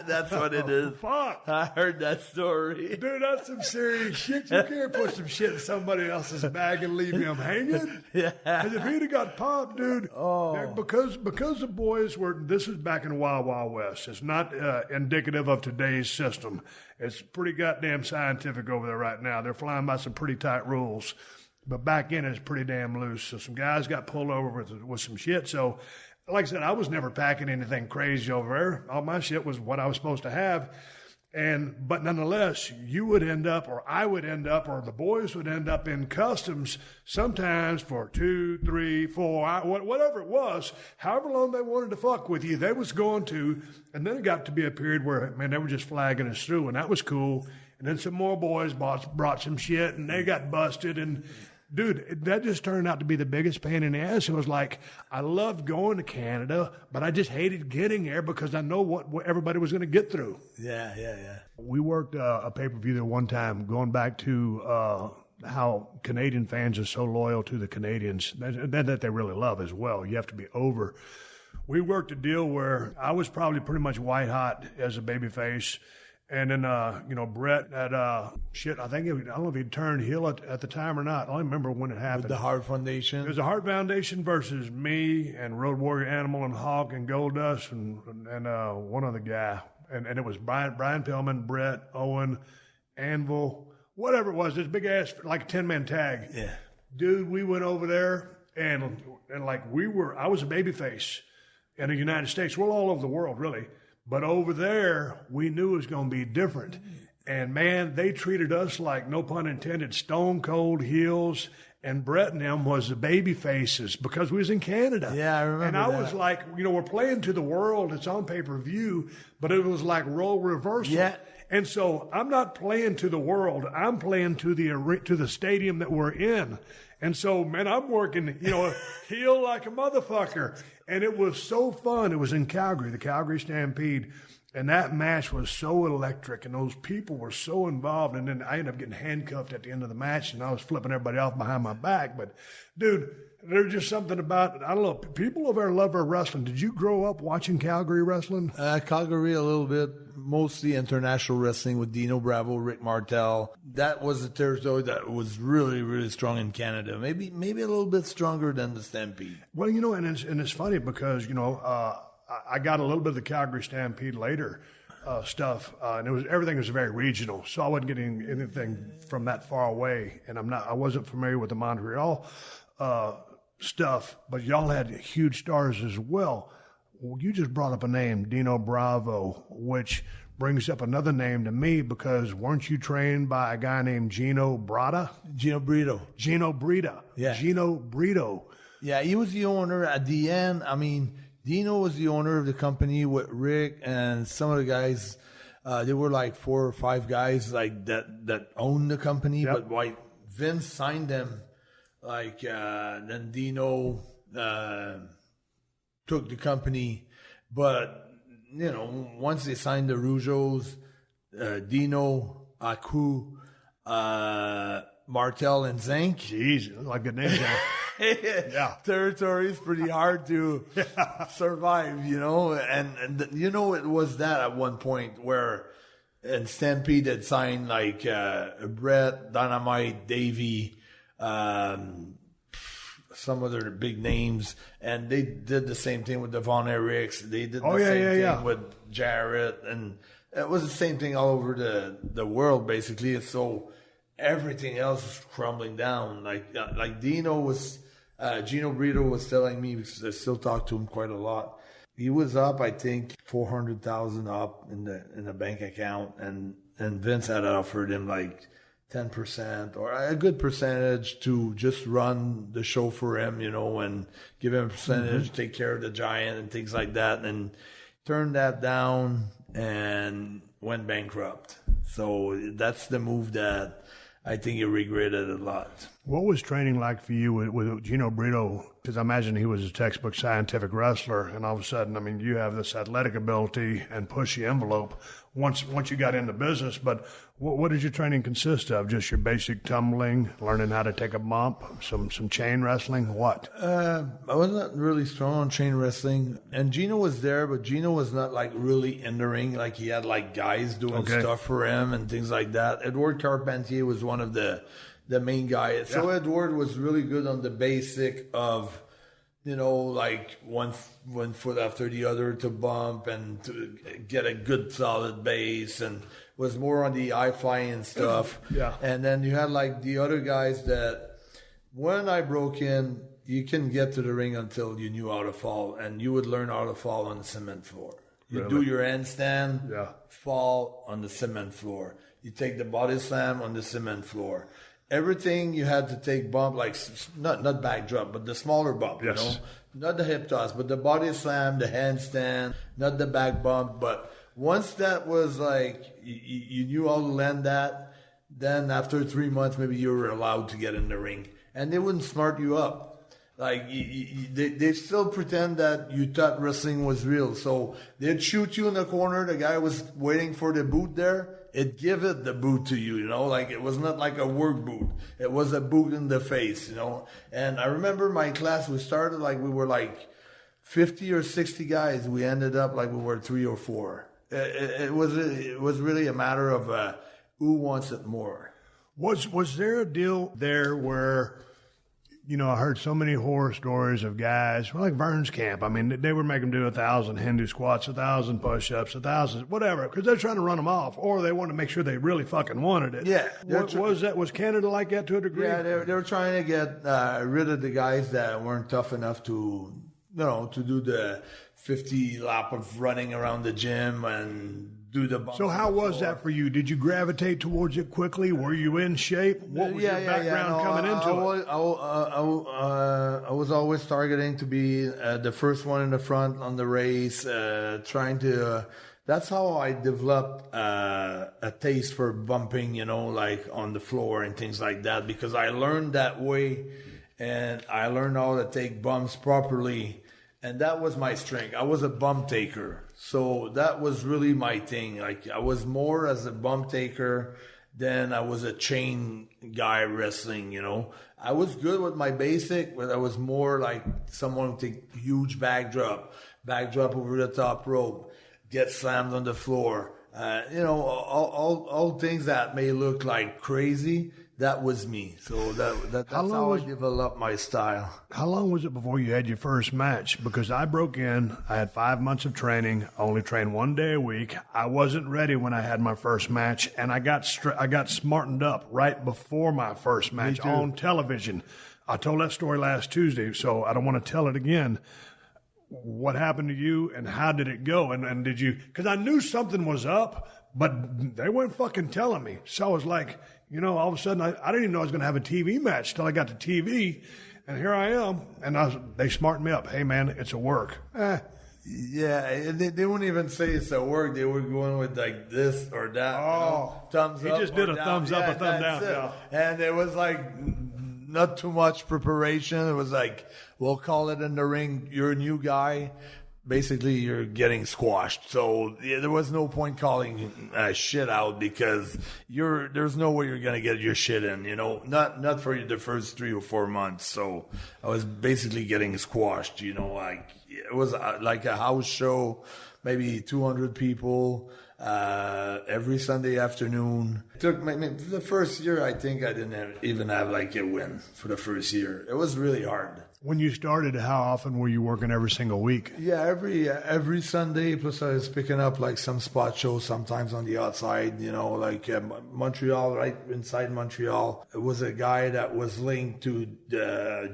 That's what it is.
Fuck.
I heard that story.
Dude, that's some serious shit. You can't put some shit in somebody else's bag and leave him hanging.
Yeah.
Because if he'd have got popped, dude, because the boys this is back in the Wild Wild West. It's not indicative of today's system. It's pretty goddamn scientific over there right now. They're flying by some pretty tight rules. But back then, it was pretty damn loose. So some guys got pulled over with some shit. So, like I said, I was never packing anything crazy over there. All my shit was what I was supposed to have. But nonetheless, you would end up, or I would end up, or the boys would end up in customs sometimes for 2, 3, 4 hours, whatever it was, however long they wanted to fuck with you, they was going to. And then it got to be a period where, man, they were just flagging us through, and that was cool. And then some more boys brought some shit, and they got busted. And, dude, that just turned out to be the biggest pain in the ass. It was like, I loved going to Canada, but I just hated getting there because I know what everybody was going to get through.
Yeah.
We worked a pay-per-view there one time, going back to how Canadian fans are so loyal to the Canadians that they really love as well. You have to be over. We worked a deal where I was probably pretty much white hot as a babyface. And then, Bret had, I think, I don't know if he'd turned heel at the time or not. I don't remember when it happened.
With the Hart Foundation?
It was the Hart Foundation versus me and Road Warrior Animal and Hawk and Goldust and one other guy. And it was Brian Pillman, Bret, Owen, Anvil, whatever it was. This big ass, like a 10-man tag.
Yeah.
Dude, we went over there and like I was a babyface in the United States. We're all over the world, really. But over there, we knew it was going to be different. And, man, they treated us like, no pun intended, stone cold heels. And Bret and them was the baby faces because we was in Canada.
Yeah, I remember
And I
that.
was like, we're playing to the world. It's on pay-per-view. But it was like role reversal.
Yeah.
And so I'm not playing to the world. I'm playing to the stadium that we're in. And so, man, I'm working, heel like a motherfucker. And it was so fun. It was in Calgary, the Calgary Stampede. And that match was so electric, and those people were so involved. And then I ended up getting handcuffed at the end of the match, and I was flipping everybody off behind my back. But, dude, there's just something about, I don't know, people over there love our wrestling. Did you grow up watching Calgary wrestling?
Calgary a little bit, mostly international wrestling with Dino Bravo, Rick Martel. That was the territory that was really, really strong in Canada. Maybe a little bit stronger than the Stampede.
Well, and it's funny because, I got a little bit of the Calgary Stampede later. stuff, and everything was very regional. So I wasn't getting anything from that far away, and I wasn't familiar with the Montreal stuff. But y'all had huge stars as well. You just brought up a name, Dino Bravo, which brings up another name to me because weren't you trained by a guy named Gino Brito?
Gino Brito.
Yeah. Gino Brito.
Yeah, he was the owner at the end. I mean, Dino was the owner of the company with Rick and some of the guys. There were like 4 or 5 guys like that owned the company,
yep.
but like Vince signed them. Like then Dino took the company, but once they signed the Rougeaus, Dino, Aku, Martel, and Zank.
Jeez, like good names. Yeah,
territory is pretty hard to survive, and it was that at one point where, and Stampede had signed like Bret, Dynamite, Davey, some other big names, and they did the same thing with the Von Erichs. They did the same thing with Jarrett, and it was the same thing all over the world basically. So everything else was crumbling down. Like Dino was. Gino Brito was telling me, because I still talk to him quite a lot. He was up, I think, $400,000 up in the bank account, and Vince had offered him like 10% or a good percentage to just run the show for him, and give him a percentage, take care of the Giant and things like that, and turned that down and went bankrupt. So that's the move that I think he regretted a lot.
What was training like for you with Gino Brito? Because I imagine he was a textbook scientific wrestler, and all of a sudden, I mean, you have this athletic ability and push the envelope once you got into business. But what did your training consist of? Just your basic tumbling, learning how to take a bump, some chain wrestling? What?
I was not really strong on chain wrestling, and Gino was there, but Gino was not like really in the ring. Like he had like guys doing stuff for him and things like that. Edouard Carpentier was one of the main guy. So Edward was really good on the basic of, like one foot after the other to bump and to get a good solid base, and was more on the high flying stuff.
Yeah.
And then you had like the other guys that when I broke in, you couldn't get to the ring until you knew how to fall, and you would learn how to fall on the cement floor. You do your handstand, fall on the cement floor. You take the body slam on the cement floor. Everything you had to take bump, like not back drop, but the smaller bump, not the hip toss, but the body slam, the handstand, not the back bump. But once that was like, you knew how to land that, then after 3 months, maybe you were allowed to get in the ring. And they wouldn't smart you up. Like, they still pretend that you thought wrestling was real. So they'd shoot you in the corner. The guy was waiting for the boot there. It give it the boot to you, like it was not like a work boot. It was a boot in the face, And I remember my class, we started like we were like 50 or 60 guys. We ended up like we were 3 or 4. It was really a matter of who wants it more.
Was there a deal there where, I heard so many horror stories of guys, like Vern's camp. I mean, they would make them do 1,000 Hindu squats, 1,000 push-ups, 1,000, whatever, because they're trying to run them off, or they want to make sure they really fucking wanted it.
Yeah.
Was Canada like that to a degree?
Yeah, they were trying to get rid of the guys that weren't tough enough to do the 50 lap of running around the gym and do the bumps.
So how was that for you? Did you gravitate towards it quickly? Were you in shape? What was your background coming into it?
I was always targeting to be the first one in the front on the race, trying to... that's how I developed a taste for bumping, like on the floor and things like that, because I learned that way, and I learned how to take bumps properly, and that was my strength. I was a bump taker. So that was really my thing. Like I was more as a bump taker than I was a chain guy wrestling, I was good with my basic, but I was more like someone who take huge backdrop over the top rope, get slammed on the floor. All things that may look like crazy that was me. So that's how I developed my style.
How long was it before you had your first match? Because I broke in, I had 5 months of training, I only trained 1 day a week. I wasn't ready when I had my first match, and I got smartened up right before my first match on television. I told that story last Tuesday, so I don't want to tell it again. What happened to you, and how did it go? And did you, because I knew something was up, but they weren't fucking telling me. So I was like, all of a sudden, I didn't even know I was going to have a TV match till I got to TV, and here I am. And they smartened me up. Hey, man, it's a work.
Yeah, they wouldn't even say it's a work. They were going with like this or that.
Oh,
thumbs up.
He just did a
down.
thumbs up, a thumb down.
Yeah. And it was like not too much preparation. It was like, we'll call it in the ring. You're a new guy. Basically, you're getting squashed. So there was no point calling shit out because there's no way you're gonna get your shit in. Not for the first 3 or 4 months. So I was basically getting squashed. Like it was like a house show, maybe 200 people every Sunday afternoon. It took the first year. I think I didn't even have like a win for the first year. It was really hard.
When you started, how often were you working every single week?
Yeah, every Sunday. Plus, I was picking up like some spot shows sometimes on the outside. Like Montreal, right inside Montreal. It was a guy that was linked to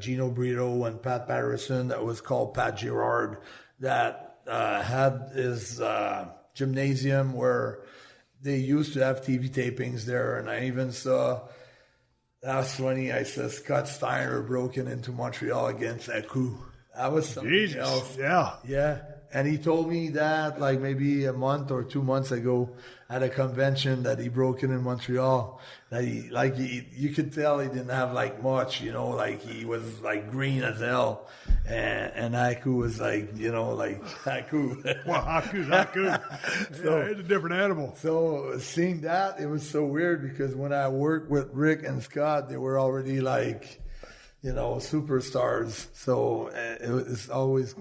Gino Brito and Pat Patterson. That was called Pat Girard. That had his gymnasium where they used to have TV tapings there, and I even saw. That's funny. I said Scott Steiner broken into Montreal against Aku. That was something else. Yeah. And he told me that like maybe a month or 2 months ago at a convention that he broke in Montreal. That you could tell he didn't have like much, like he was like green as hell. And Aku was like, like Aku.
Well, Aku's Aku. So it's a different animal.
So seeing that, it was so weird because when I worked with Rick and Scott, they were already like, superstars. So it was always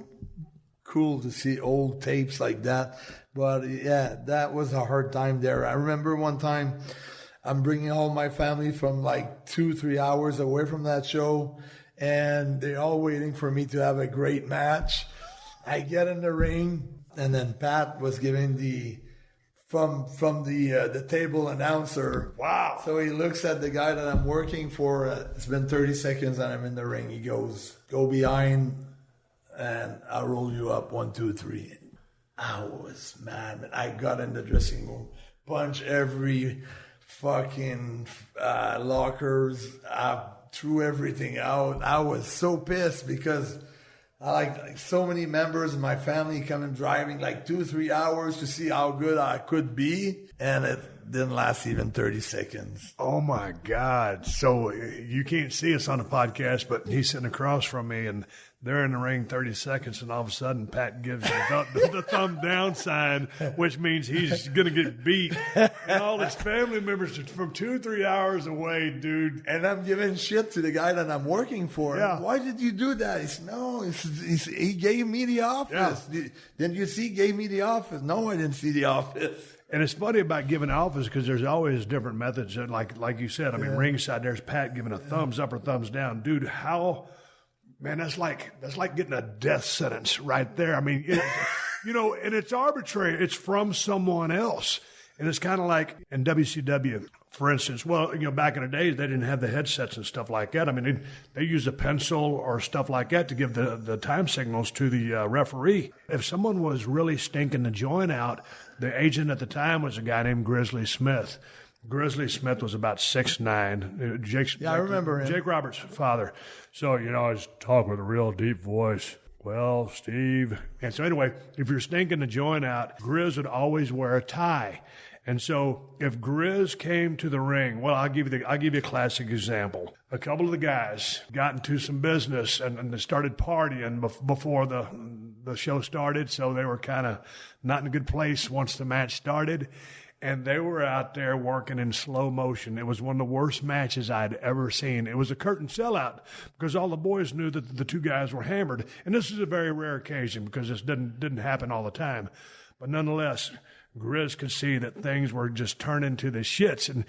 cool to see old tapes like that. But yeah, that was a hard time there. I remember one time I'm bringing all my family from like 2-3 hours away from that show, and they're all waiting for me to have a great match. I get in the ring, and then Pat was giving from the table announcer.
Wow.
So he looks at the guy that I'm working for. It's been 30 seconds and I'm in the ring. He goes, go behind and I'll roll you up 1, 2, 3. I was mad, man. I got in the dressing room, punched every fucking lockers. I threw everything out. I was so pissed because I like so many members of my family coming driving like 2-3 hours to see how good I could be, and it didn't last even 30 seconds.
Oh my God. So you can't see us on the podcast, but he's sitting across from me and they're in the ring 30 seconds, and all of a sudden Pat gives the thumb down sign, which means he's going to get beat. And all his family members are from 2-3 hours away, dude.
And I'm giving shit to the guy that I'm working for.
Yeah.
Why did you do that? He said, no, he gave me the office.
Yeah.
Didn't you see he gave me the office? No, I didn't see the office.
And it's funny about giving office because there's always different methods. Like you said, I mean, ringside, there's Pat giving a thumbs up or thumbs down. Dude, man, that's like getting a death sentence right there. I mean, and it's arbitrary. It's from someone else. And it's kind of like in WCW, for instance. Well, back in the days, they didn't have the headsets and stuff like that. I mean, they used a pencil or stuff like that to give the time signals to the referee. If someone was really stinking the joint out, the agent at the time was a guy named Grizzly Smith. Grizzly Smith was about 6'9".
I remember him.
Jake Roberts' father. So, I was talking with a real deep voice. Well, Steve. And so anyway, if you're stinking the joint out, Grizz would always wear a tie. And so if Grizz came to the ring, well, I'll give you a classic example. A couple of the guys got into some business and they started partying before the show started. So they were kind of not in a good place once the match started. And they were out there working in slow motion. It was one of the worst matches I'd ever seen. It was a curtain sellout because all the boys knew that the two guys were hammered. And this is a very rare occasion because this didn't happen all the time. But nonetheless, Grizz could see that things were just turning to the shits. And,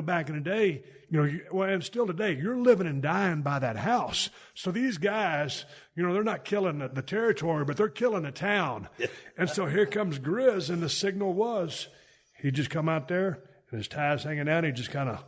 back in the day, and still today, you're living and dying by that house. So these guys, they're not killing the territory, but they're killing the town. And so here comes Grizz, and the signal was he'd just come out there, and his tie's hanging out, he'd just kind of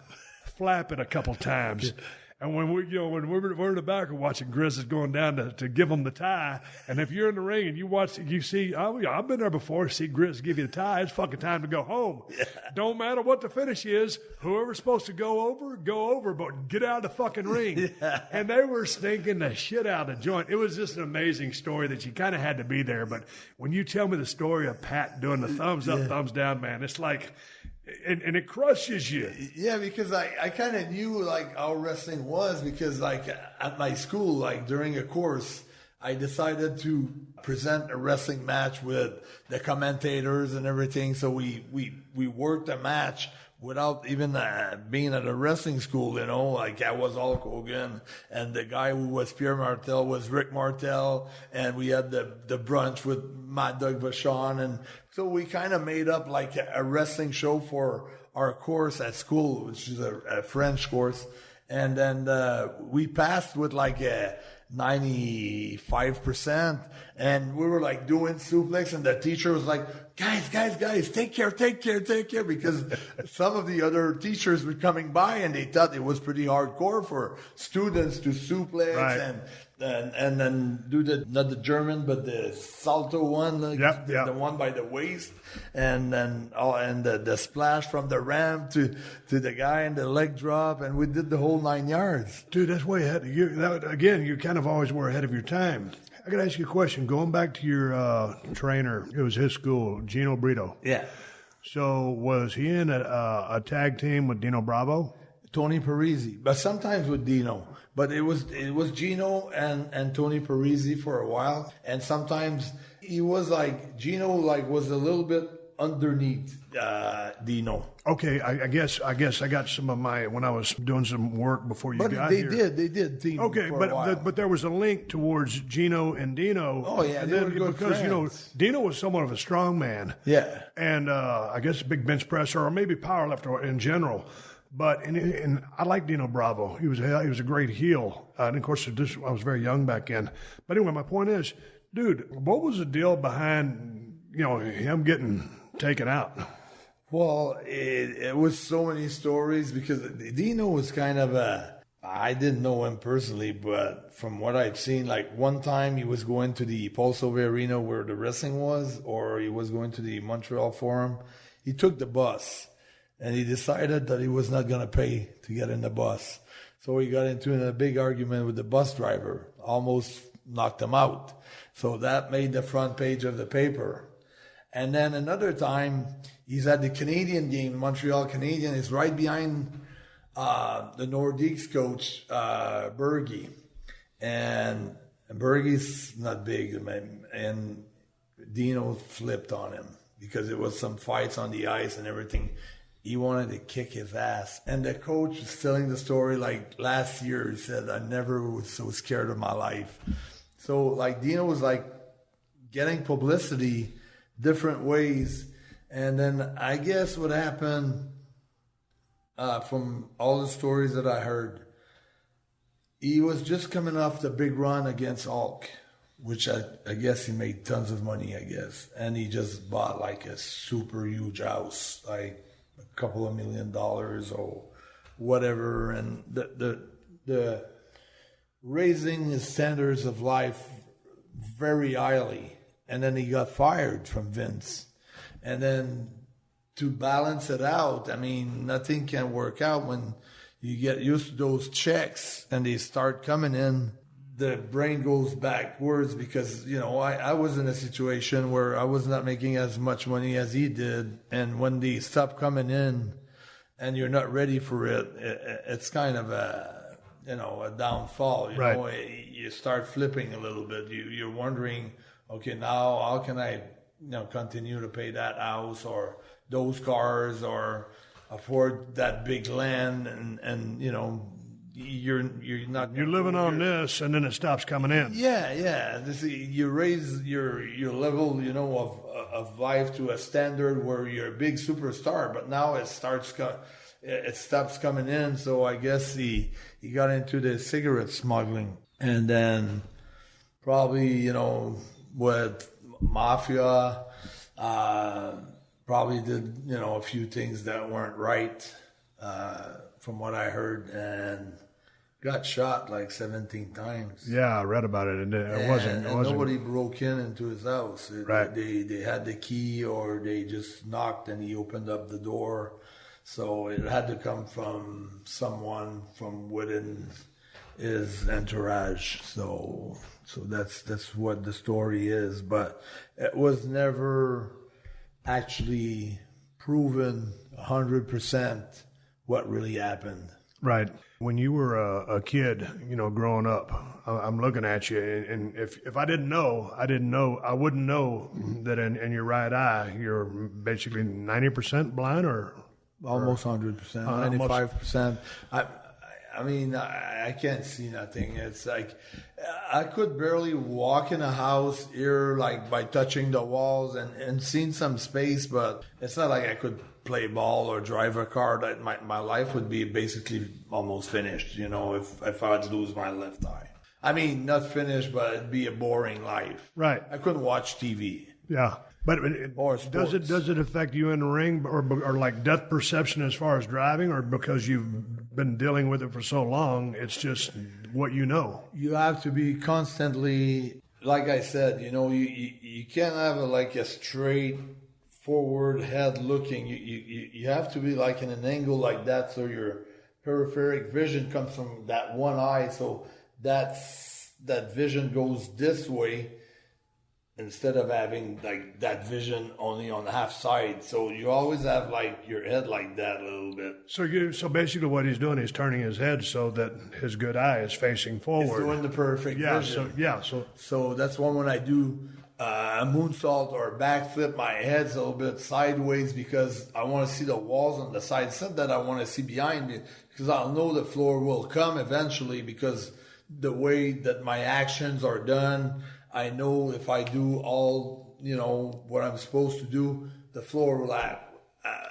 flap it a couple times. And when we're in the back, we're watching Grizz is going down to give him the tie. And if you're in the ring and you see, I've been there before, see Grizz give you the tie, it's fucking time to go home. Yeah. Don't matter what the finish is, whoever's supposed to go over, but get out of the fucking ring. Yeah. And they were stinking the shit out of the joint. It was just an amazing story that you kind of had to be there. But when you tell me the story of Pat doing the thumbs up, thumbs down, man, it's like... And it crushes you.
Yeah, because I kind of knew how wrestling was, because at my school, during a course, I decided to present a wrestling match with the commentators and everything. So we worked a match without even being at a wrestling school, I was Hulk Hogan, and the guy who was Pierre Martel was Rick Martel, and we had the brunch with Mad Dog Vachon, and so we kind of made up a wrestling show for our course at school, which is a French course, and then we passed with a 95%, and we were doing suplex, and the teacher was like, guys, take care, because some of the other teachers were coming by and they thought it was pretty hardcore for students to suplex, right, and then do not the German, but the salto one, the one by the waist, and then the splash from the ramp to the guy and the leg drop, and we did the whole 9 yards.
Dude, that's way ahead of you. Again, you kind of always were ahead of your time. I got to ask you a question. Going back to your trainer, it was his school, Gino Brito.
Yeah.
So was he in a tag team with Dino Bravo?
Tony Parisi, but sometimes with Dino. But it was Gino and Tony Parisi for a while, and sometimes he was Gino was a little bit underneath Dino.
Okay, I guess I got some of my when I was doing some work before you got
here. They did team.
Okay,
for a while.
but there was a link towards Gino and Dino.
Oh yeah,
and
they
then,
were good
because
friends.
Dino was somewhat of a strong man.
Yeah,
and I guess a big bench presser or maybe power lifter in general. But and I like Dino Bravo. He was a great heel. And of course, I was very young back then. But anyway, my point is, dude, what was the deal behind him getting taken out?
Well, it was so many stories, because Dino was kind of I didn't know him personally, but from what I've seen, one time he was going to the Paul Sauvé Arena where the wrestling was, or he was going to the Montreal Forum. He took the bus, and he decided that he was not going to pay to get in the bus. So he got into a big argument with the bus driver, almost knocked him out. So that made the front page of the paper. And then another time, he's at the Canadian game, Montreal Canadian. He's right behind the Nordiques coach, Bergie. And Bergie's not big, and Dino flipped on him because it was some fights on the ice and everything. He wanted to kick his ass. And the coach was telling the story last year. He said, I never was so scared of my life. So Dino was getting publicity different ways. And then I guess what happened from all the stories that I heard, he was just coming off the big run against Hulk, which I guess he made tons of money, I guess. And he just bought a super huge house, a couple of $1 million or whatever, and the raising his standards of life very highly, and then he got fired from Vince, and then to balance it out, nothing can work out when you get used to those checks and they start coming in. The brain goes backwards because, I was in a situation where I was not making as much money as he did. And when they stop coming in and you're not ready for it, it's kind of a downfall. You know, you start flipping a little bit. You're wondering, okay, now how can I, continue to pay that house or those cars or afford that big land and you're not.
You're living on this, and then it stops coming in.
Yeah. You raise your level, of life to a standard where you're a big superstar, but now it stops coming in. So I guess he got into the cigarette smuggling, and then probably with mafia, probably did a few things that weren't right, from what I heard, and got shot like 17 times.
Yeah, I read about it, and it wasn't.
Nobody broke into his house.
Right.
They had the key, or they just knocked and he opened up the door. So it had to come from someone from within his entourage. So that's what the story is. But it was never actually proven 100% what really happened.
Right. When you were a kid, growing up, I'm looking at you, and if I didn't know, I wouldn't know that in your right eye, you're basically 90% blind, or
almost 100%, 95%. I mean, I can't see nothing. It's like I could barely walk in a house here, like by touching the walls and seeing some space, but it's not like I could play ball or drive a car. That my life would be basically almost finished, if I'd lose my left eye. I mean, not finished, but it'd be a boring life.
Right.
I couldn't watch TV.
Yeah. But does it affect you in the ring, or like depth perception as far as driving, or because you've been dealing with it for so long, it's just what you know? You
have to be constantly, like I said, you can't have a straight forward head looking. You have to be like in an angle like that, so your peripheric vision comes from that one eye, so that vision goes this way, instead of having like that vision only on the half side. So you always have like your head like that a little bit.
So basically what he's doing is turning his head so that his good eye is facing forward.
He's doing the perfect vision.
So
that's when I do a moonsault or a backflip, my head's a little bit sideways because I want to see the walls on the side. It's not that I want to see behind me, because I'll know the floor will come eventually, because the way that my actions are done, I know if I do all, what I'm supposed to do, the floor will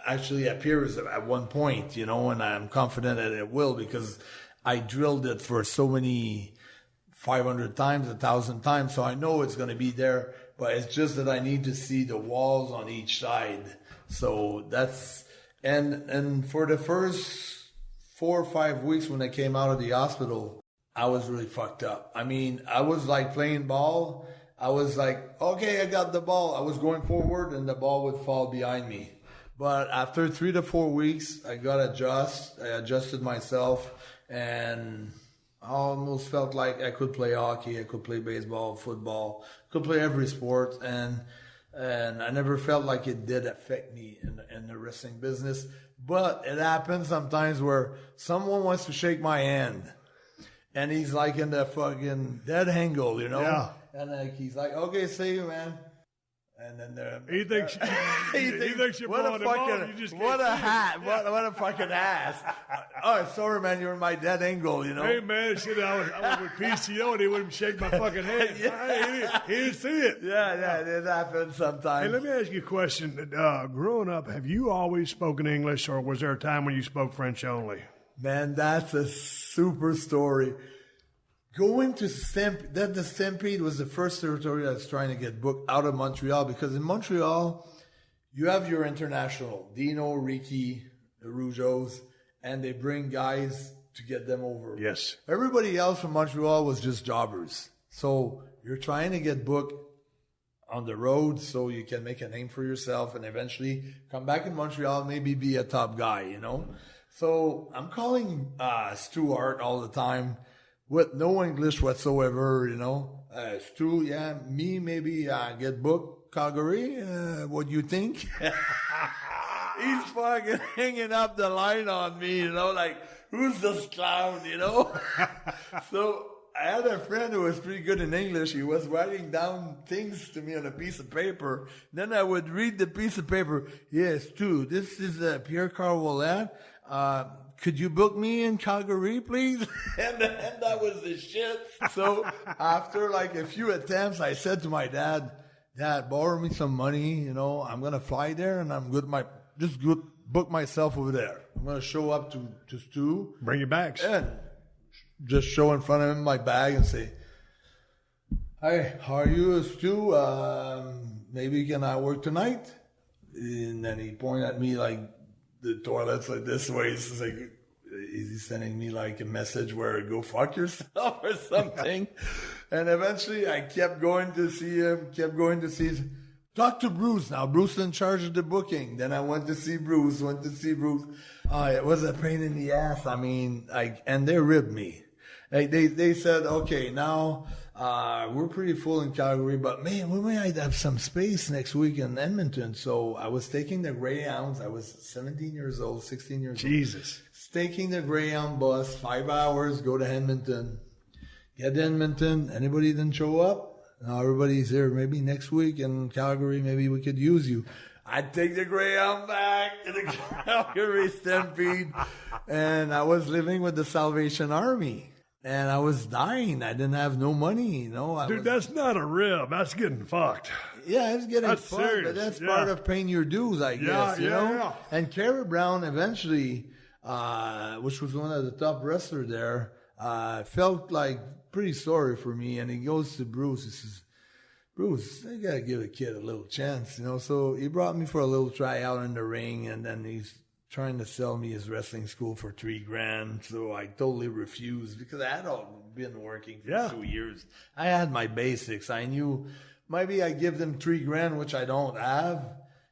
actually appear at one point, and I'm confident that it will, because I drilled it for so many 500 times, 1,000 times, so I know it's going to be there, but it's just that I need to see the walls on each side. So that's, and for the first 4 or 5 weeks when I came out of the hospital, I was really fucked up. I mean, I was like playing ball. I was like, okay, I got the ball. I was going forward and the ball would fall behind me. But after 3 to 4 weeks, I adjusted myself, and I almost felt like I could play hockey, I could play baseball, football, could play every sport. And I never felt like it did affect me in the wrestling business. But it happens sometimes where someone wants to shake my hand, and he's like in the fucking dead angle,
Yeah.
And like he's like, okay, see you, man. And then
he thinks you're blowing him off. You just
what a hat. What a fucking ass. Oh, sorry, man, you're in my dead angle,
Hey, man, shit, I was with PCO and he wouldn't shake my fucking hand. He didn't see it.
Yeah, it happens sometimes.
Hey, let me ask you a question. Growing up, have you always spoken English, or was there a time when you spoke French only?
Man, that's a super story. Going to the Stampede was the first territory I was trying to get booked out of Montreal, because in Montreal, you have your international, Dino, Ricky, the Rougeaus, and they bring guys to get them over.
Yes.
Everybody else from Montreal was just jobbers. So you're trying to get booked on the road so you can make a name for yourself and eventually come back in Montreal, maybe be a top guy, So I'm calling Stuart all the time with no English whatsoever, Stu, yeah, me maybe get booked Calgary. What do you think? He's fucking hanging up the line on me, like, who's this clown, So I had a friend who was pretty good in English. He was writing down things to me on a piece of paper. Then I would read the piece of paper. Yes, Stu, this is Pierre-Carl Ouellet. could you book me in Calgary, please? And that was the shit. So after like a few attempts, I said to my dad, borrow me some money. I'm going to fly there and I'm just book myself over there. I'm going to show up to Stu.
Bring your bags.
And just show in front of him my bag and say, "Hi, how are you, Stu? Maybe can I work tonight?" And then he pointed at me like the toilets like this way. He's like, is he sending me like a message where go fuck yourself or something? And eventually I kept going to see him, talk to Bruce. Now Bruce is in charge of the booking. Then I went to see Bruce. It was a pain in the ass. I mean, and they ripped me. Like they said, okay, now we're pretty full in Calgary, but man, we might have some space next week in Edmonton. So I was taking the Greyhounds. I was 16 years old.
Jesus.
Taking the Greyhound bus, 5 hours, go to Edmonton. Get to Edmonton. Anybody didn't show up? No, everybody's here. Maybe next week in Calgary, maybe we could use you. I'd take the Greyhound back to the Calgary Stampede. And I was living with the Salvation Army. And I was dying. I didn't have no money,
Dude, that's not a rib. That's getting fucked.
Yeah, it's getting fucked,
serious.
but that's part of paying your dues, I guess, you know?
Yeah.
And Kerry Brown eventually, which was one of the top wrestlers there, felt like pretty sorry for me. And he goes to Bruce. He says, "Bruce, I got to give a kid a little chance, So he brought me for a little tryout in the ring, and then he's trying to sell me his wrestling school for $3,000. So I totally refused because I had been working for 2 years. I had my basics. I knew maybe I give them $3,000, which I don't have.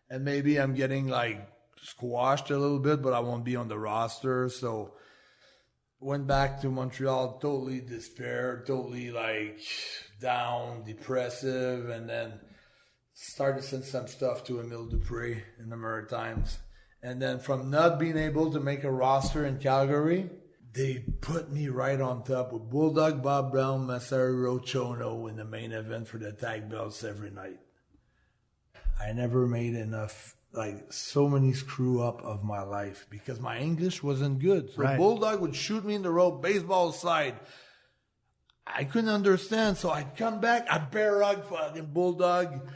And maybe I'm getting like squashed a little bit, but I won't be on the roster. So went back to Montreal, totally despaired, totally like down, depressive. And then started to send some stuff to Emile Dupré in the Maritimes. And then from not being able to make a roster in Calgary, they put me right on top with Bulldog Bob Brown, Masaru Chono in the main event for the tag belts every night. I never made enough, so many screw up of my life because my English wasn't good. So right. Bulldog would shoot me in the rope, baseball side. I couldn't understand, so I'd come back, I'd bear hug fucking Bulldog.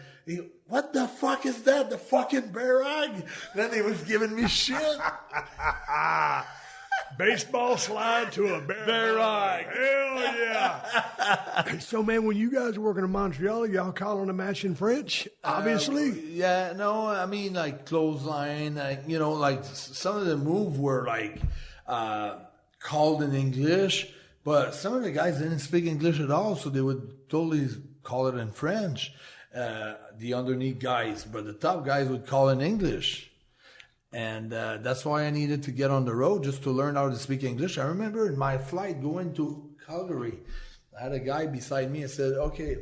What the fuck is that? The fucking bear hug? Then he was giving me shit.
Baseball slide to a bear hug. Hell yeah. So, man, when you guys were working in Montreal, y'all calling a match in French, obviously?
Clothesline. Some of the moves were called in English, but some of the guys didn't speak English at all, so they would totally call it in French. The underneath guys, but the top guys would call in English. And that's why I needed to get on the road just to learn how to speak English. I remember in my flight going to Calgary, I had a guy beside me and said, okay,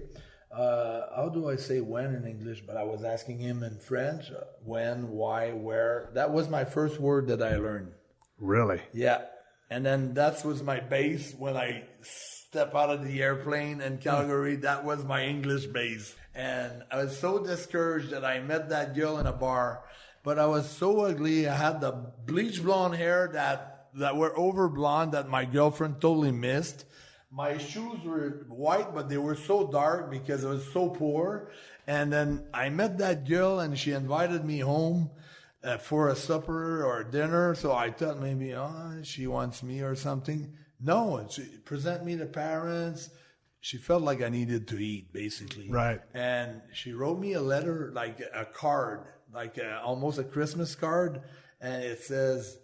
how do I say when in English? But I was asking him in French, when, why, where. That was my first word that I learned.
Really?
Yeah. And then that was my base when I step out of the airplane in Calgary. That was my English base. And I was so discouraged that I met that girl in a bar. But I was so ugly. I had the bleach blonde hair that were over blonde that my girlfriend totally missed. My shoes were white, but they were so dark because I was so poor. And then I met that girl, and she invited me home for a supper or dinner. So I thought maybe, she wants me or something. No, she presented me to parents. She felt like I needed to eat, basically.
Right.
And she wrote me a letter, like a card, almost a Christmas card. And it says,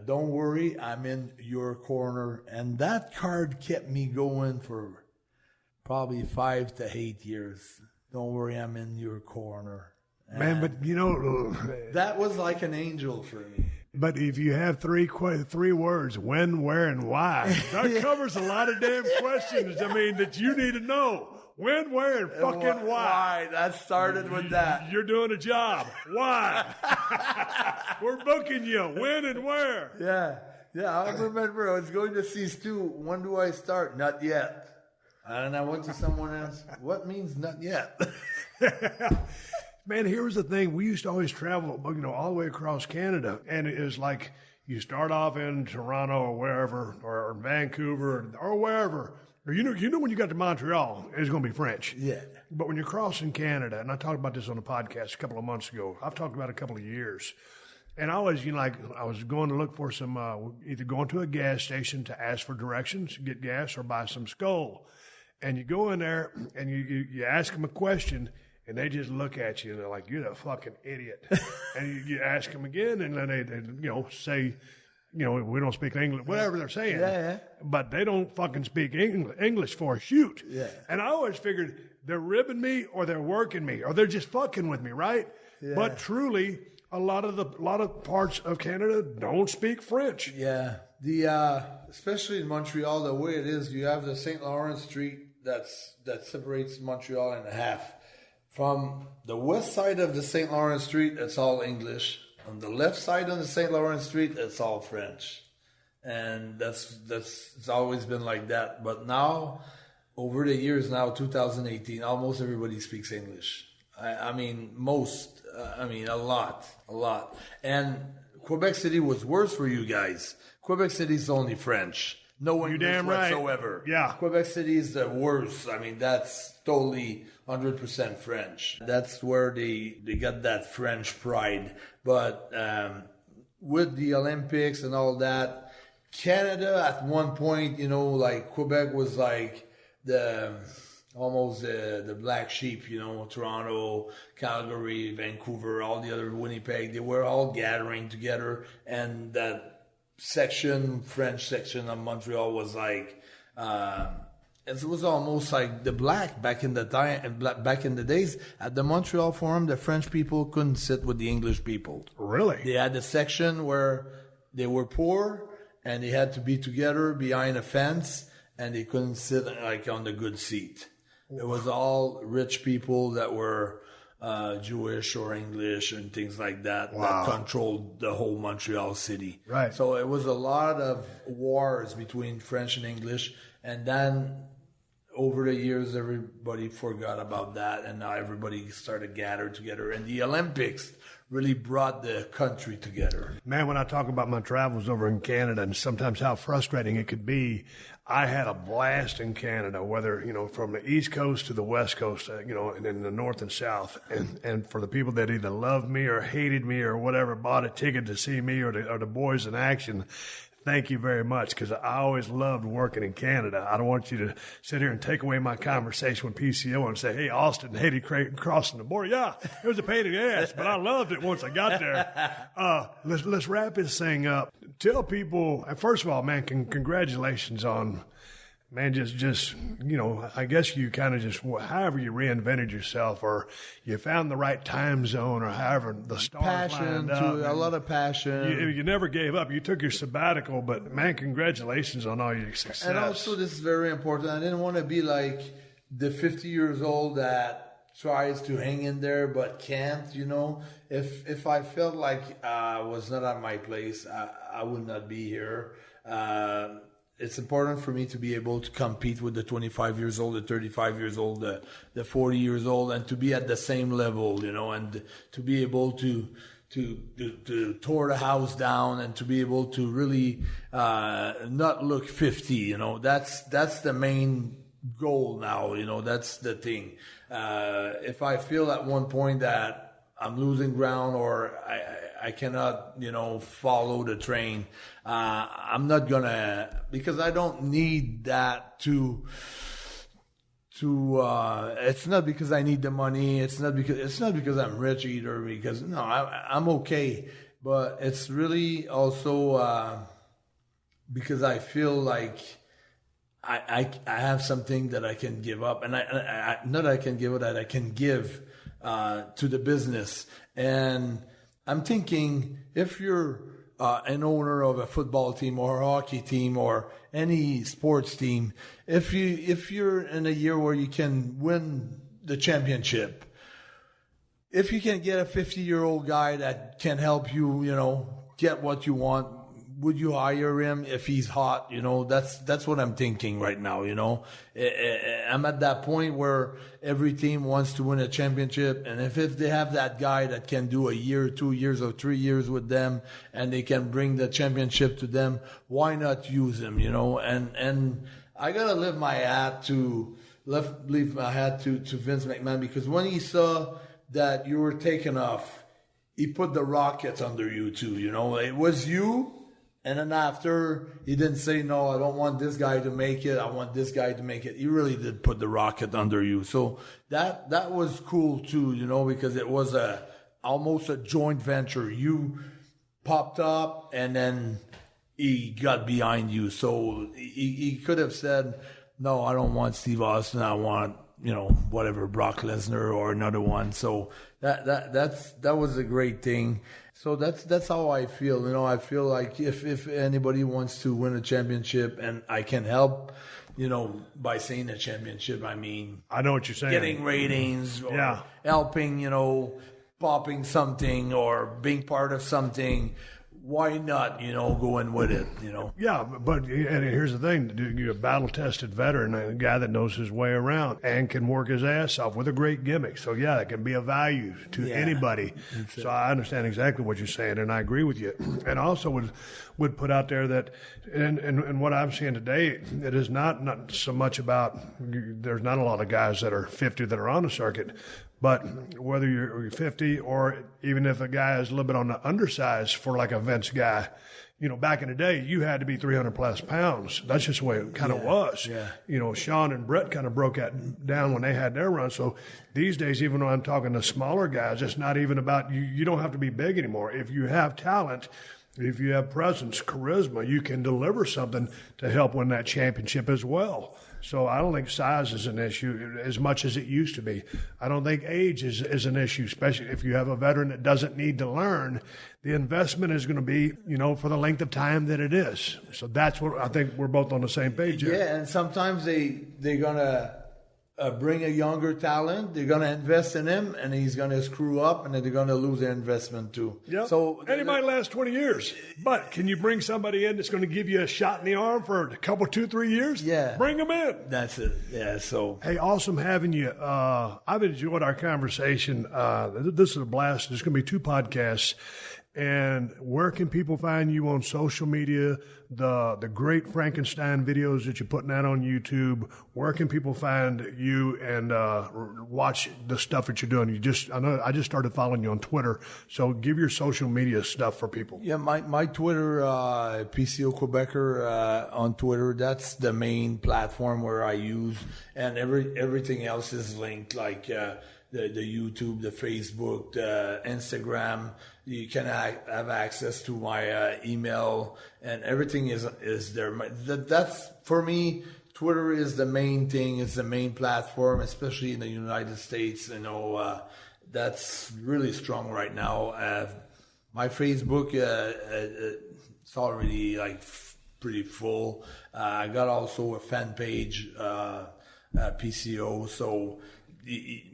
don't worry, I'm in your corner. And that card kept me going for probably 5 to 8 years. Don't worry, I'm in your corner.
Man, but
that was like an angel for me.
But if you have three words, when, where, and why, that covers a lot of damn questions. That you need to know. When, where, and fucking why.
That started with that.
You're doing a job. Why? We're booking you. When and where?
Yeah. I remember I was going to see Stu. When do I start? Not yet. And I went to someone else. What means not yet?
Man, here was the thing. We used to always travel, all the way across Canada. And it was like, you start off in Toronto or wherever, or Vancouver or wherever, or you know when you got to Montreal, it's going to be French.
Yeah.
But when you're crossing Canada, and I talked about this on the podcast a couple of months ago, I've talked about it a couple of years. And I always, I was going to look for some, either going to a gas station to ask for directions, get gas, or buy some Skull. And you go in there and you ask them a question, and they just look at you and they're like, "You're a fucking idiot." And you ask them again, and then they say, we don't speak English, whatever they're saying.
Yeah.
But they don't fucking speak English for a shoot.
Yeah.
And I always figured they're ribbing me or they're working me or they're just fucking with me, right?
Yeah.
But truly, a lot of parts of Canada don't speak French.
Yeah. Especially in Montreal, the way it is, you have the St. Lawrence Street that separates Montreal in half. From the west side of the St. Lawrence Street, it's all English. On the left side of the St. Lawrence Street, it's all French. And it's always been like that. But now, over the years now, 2018, almost everybody speaks English. I mean, a lot. And Quebec City was worse for you guys. Quebec City's only French. No English whatsoever.
Right. Yeah.
Quebec City is the worst. I mean, that's totally 100% French. That's where they got that French pride. But with the Olympics and all that, Canada at one point, Quebec was like almost the black sheep, Toronto, Calgary, Vancouver, all the other Winnipeg, they were all gathering together, and that French section of Montreal was like, it was almost like the black back in the time, back in the days. At the Montreal Forum, the French people couldn't sit with the English people.
Really?
They had a section where they were poor and they had to be together behind a fence, and they couldn't sit like on the good seat. It was all rich people that were Jewish or English and things like that that controlled the whole Montreal city.
Right.
So it was a lot of wars between French and English, and then over the years everybody forgot about that, and now everybody started gathered together. And the Olympics really brought the country together.
Man, when I talk about my travels over in Canada and sometimes how frustrating it could be, I had a blast in Canada, whether, from the East Coast to the West Coast, and in the North and South. And for the people that either loved me or hated me or whatever, bought a ticket to see me or the boys in action, thank you very much, because I always loved working in Canada. I don't want you to sit here and take away my conversation with PCO and say, "Hey, Austin hated crossing the border." Yeah, it was a pain in the ass, but I loved it once I got there. Let's wrap this thing up. Tell people, first of all, man, congratulations on, man, just I guess you kind of just, however you reinvented yourself, or you found the right time zone, or however the stars lined up.
A lot of passion.
You never gave up. You took your sabbatical, but man, congratulations on all your success.
And also, this is very important. I didn't want to be like the 50 years old that tries to hang in there but can't. If I felt like I was not at my place, I would not be here. It's important for me to be able to compete with the 25 years old, the 35 years old, the 40 years old, and to be at the same level, and to be able to tore the house down and to be able to really not look 50. That's the main goal now. That's the thing. If I feel at one point that I'm losing ground or I cannot, follow the train, I'm not gonna, because I don't need that to it's not because I need the money. It's not because I'm rich either, because no, I'm okay. But it's really also because I feel like I have something that I can give up, and I not that I can give it, that I can give to the business. And I'm thinking, if you're an owner of a football team or a hockey team or any sports team, if you're in a year where you can win the championship, if you can get a 50-year-old guy that can help you, get what you want, would you hire him if he's hot? That's what I'm thinking right now. I'm at that point where every team wants to win a championship, and if they have that guy that can do a year, 2 years, or 3 years with them, and they can bring the championship to them, why not use him? And I gotta leave my hat to Vince McMahon, because when he saw that you were taken off, he put the rocket under you too. It was you. And then after, he didn't say, no, I don't want this guy to make it. I want this guy to make it. He really did put the rocket under you. So that was cool too, because it was almost a joint venture. You popped up and then he got behind you. So he could have said, no, I don't want Steve Austin. I want, whatever, Brock Lesnar or another one. So that was a great thing. So that's how I feel. I feel like if anybody wants to win a championship, and I can help, by saying a championship, I mean,
I know what you're saying.
Getting ratings, or helping, popping something, or being part of something. Why not, going with it,
Yeah, but and here's the thing. You're a battle-tested veteran, a guy that knows his way around and can work his ass off with a great gimmick. So, yeah, it can be a value to anybody. So I understand exactly what you're saying, and I agree with you. And also would put out there that, and what I'm seeing today, it is not so much about, there's not a lot of guys that are 50 that are on the circuit. But whether you're 50 or even if a guy is a little bit on the undersized for like a Vince guy, back in the day, you had to be 300 plus pounds. That's just the way it kind of was. Yeah. Sean and Bret kind of broke that down when they had their run. So these days, even though I'm talking to smaller guys, it's not even about you don't have to be big anymore. If you have talent, if you have presence, charisma, you can deliver something to help win that championship as well. So I don't think size is an issue as much as it used to be. I don't think age is an issue, especially if you have a veteran that doesn't need to learn. The investment is going to be, for the length of time that it is. So that's what I think we're both on the same page here.
Yeah, and sometimes they're going to bring a younger talent. They're going to invest in him, and he's going to screw up, and then they're going to lose their investment too.
Yep.
So,
and he might last 20 years. But can you bring somebody in that's going to give you a shot in the arm for a couple, 2-3 years?
Yeah.
Bring them in.
That's it. Yeah, so.
Hey, awesome having you. I've enjoyed our conversation. This is a blast. There's going to be 2 podcasts. And where can people find you on social media? The great Frankenstein videos that you're putting out on YouTube. Where can people find you and watch the stuff that you're doing? I just started following you on Twitter. So give your social media stuff for people.
Yeah, my Twitter, PCO Quebecer on Twitter. That's the main platform where I use, and everything else is linked, like the YouTube, the Facebook, the Instagram. You can have access to my email, and everything is there. That's, for me, Twitter is the main thing. It's the main platform, especially in the United States. That's really strong right now. My Facebook, it's already pretty full. I got also a fan page, PCO. So.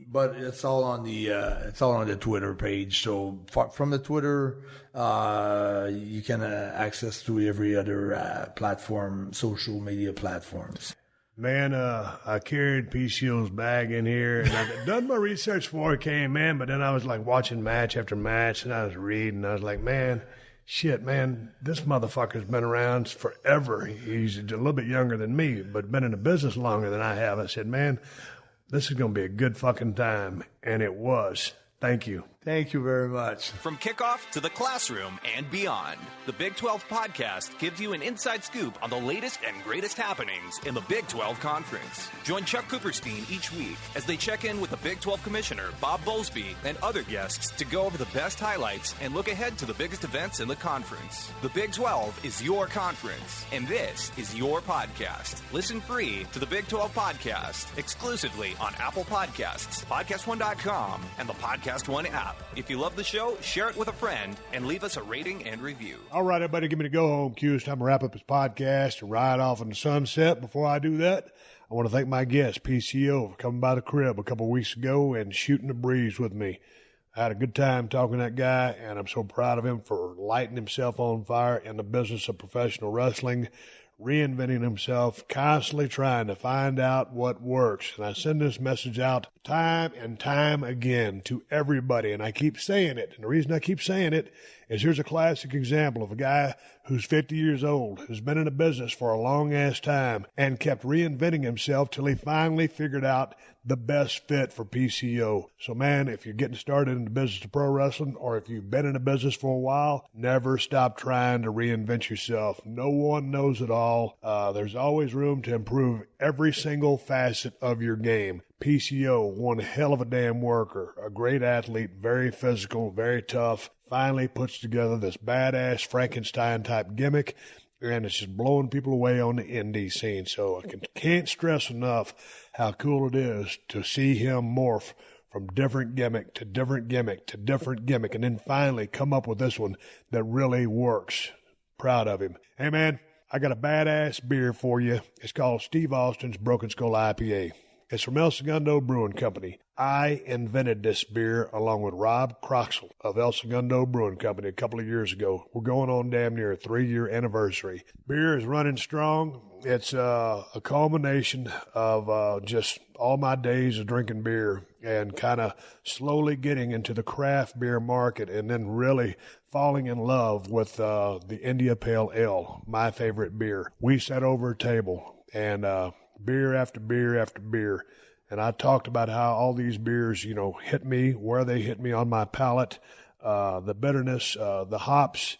But it's all on the Twitter page. So from the Twitter, you can access to every other platform, social media platforms.
Man, I carried PCO's bag in here, and I've done my research before I came in. But then I was watching match after match, and I was reading. I was like, man, this motherfucker's been around forever. He's a little bit younger than me, but been in the business longer than I have. I said, man, this is going to be a good fucking time. And it was. Thank you.
Thank you very much.
From kickoff to the classroom and beyond, the Big 12 podcast gives you an inside scoop on the latest and greatest happenings in the Big 12 Conference. Join Chuck Cooperstein each week as they check in with the Big 12 Commissioner, Bob Bowlesby, and other guests to go over the best highlights and look ahead to the biggest events in the conference. The Big 12 is your conference, and this is your podcast. Listen free to the Big 12 podcast exclusively on Apple Podcasts, PodcastOne.com, and the Podcast One app. If you love the show, share it with a friend and leave us a rating and review.
All right, everybody, give me the go-home cue. It's time to wrap up this podcast and ride off in the sunset. Before I do that, I want to thank my guest, PCO, for coming by the crib a couple weeks ago and shooting the breeze with me. I had a good time talking to that guy, and I'm so proud of him for lighting himself on fire in the business of professional wrestling, reinventing himself, constantly trying to find out what works. And I send this message out time and time again to everybody, and I keep saying it. And the reason I keep saying it is here's a classic example of a guy who's 50 years old, who's been in the business for a long-ass time, and kept reinventing himself till he finally figured out the best fit for PCO. So, man, if you're getting started in the business of pro wrestling, or if you've been in the business for a while, never stop trying to reinvent yourself. No one knows it all. There's always room to improve every single facet of your game. PCO, one hell of a damn worker, a great athlete, very physical, very tough, finally puts together this badass Frankenstein-type gimmick, and it's just blowing people away on the indie scene. So I can't stress enough how cool it is to see him morph from different gimmick to different gimmick to different gimmick, and then finally come up with this one that really works. Proud of him. Hey, man, I got a badass beer for you. It's called Steve Austin's Broken Skull IPA. It's from El Segundo Brewing Company. I invented this beer along with Rob Croxall of El Segundo Brewing Company a couple of years ago. We're going on damn near a 3-year anniversary. Beer is running strong. It's a culmination of just all my days of drinking beer and kind of slowly getting into the craft beer market, and then really falling in love with the India Pale Ale, my favorite beer. We sat over a table and beer after beer after beer. And I talked about how all these beers, hit me, where they hit me on my palate, the bitterness, the hops.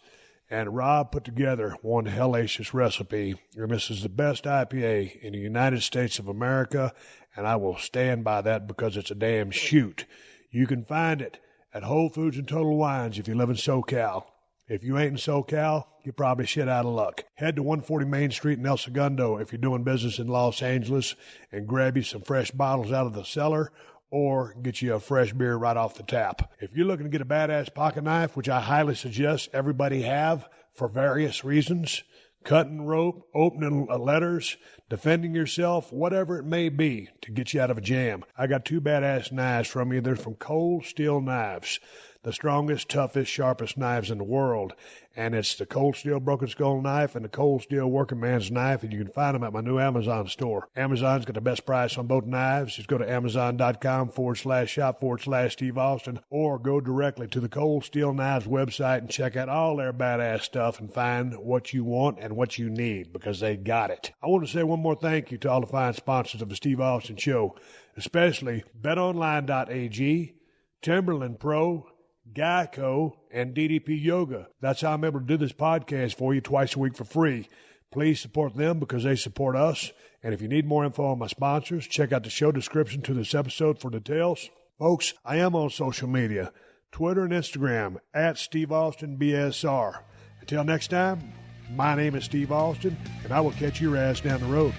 And Rob put together one hellacious recipe. And this is the best IPA in the United States of America. And I will stand by that because it's a damn shoot. You can find it at Whole Foods and Total Wines if you live in SoCal. If you ain't in SoCal, you're probably shit out of luck. Head to 140 Main Street in El Segundo if you're doing business in Los Angeles, and grab you some fresh bottles out of the cellar, or get you a fresh beer right off the tap. If you're looking to get a badass pocket knife, which I highly suggest everybody have for various reasons, cutting rope, opening letters, defending yourself, whatever it may be to get you out of a jam, I got 2 badass knives from you. They're from Cold Steel Knives. The strongest, toughest, sharpest knives in the world. And it's the Cold Steel Broken Skull knife and the Cold Steel Working Man's knife, and you can find them at my new Amazon store. Amazon's got the best price on both knives. Just go to amazon.com/shop/Steve Austin, or go directly to the Cold Steel Knives website and check out all their badass stuff and find what you want and what you need, because they got it. I want to say one more thank you to all the fine sponsors of the Steve Austin Show, especially BetOnline.ag, Timberland Pro, Geico, and DDP Yoga. That's how I'm able to do this podcast for you twice a week for free. Please support them because they support us. And if you need more info on my sponsors, check out the show description to this episode for details. Folks, I am on social media, Twitter and Instagram, at Steve Austin BSR. Until next time, my name is Steve Austin, and I will catch your ass down the road.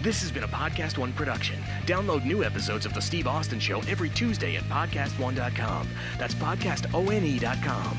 This has been a Podcast One production. Download new episodes of The Steve Austin Show every Tuesday at PodcastOne.com. That's PodcastOne.com.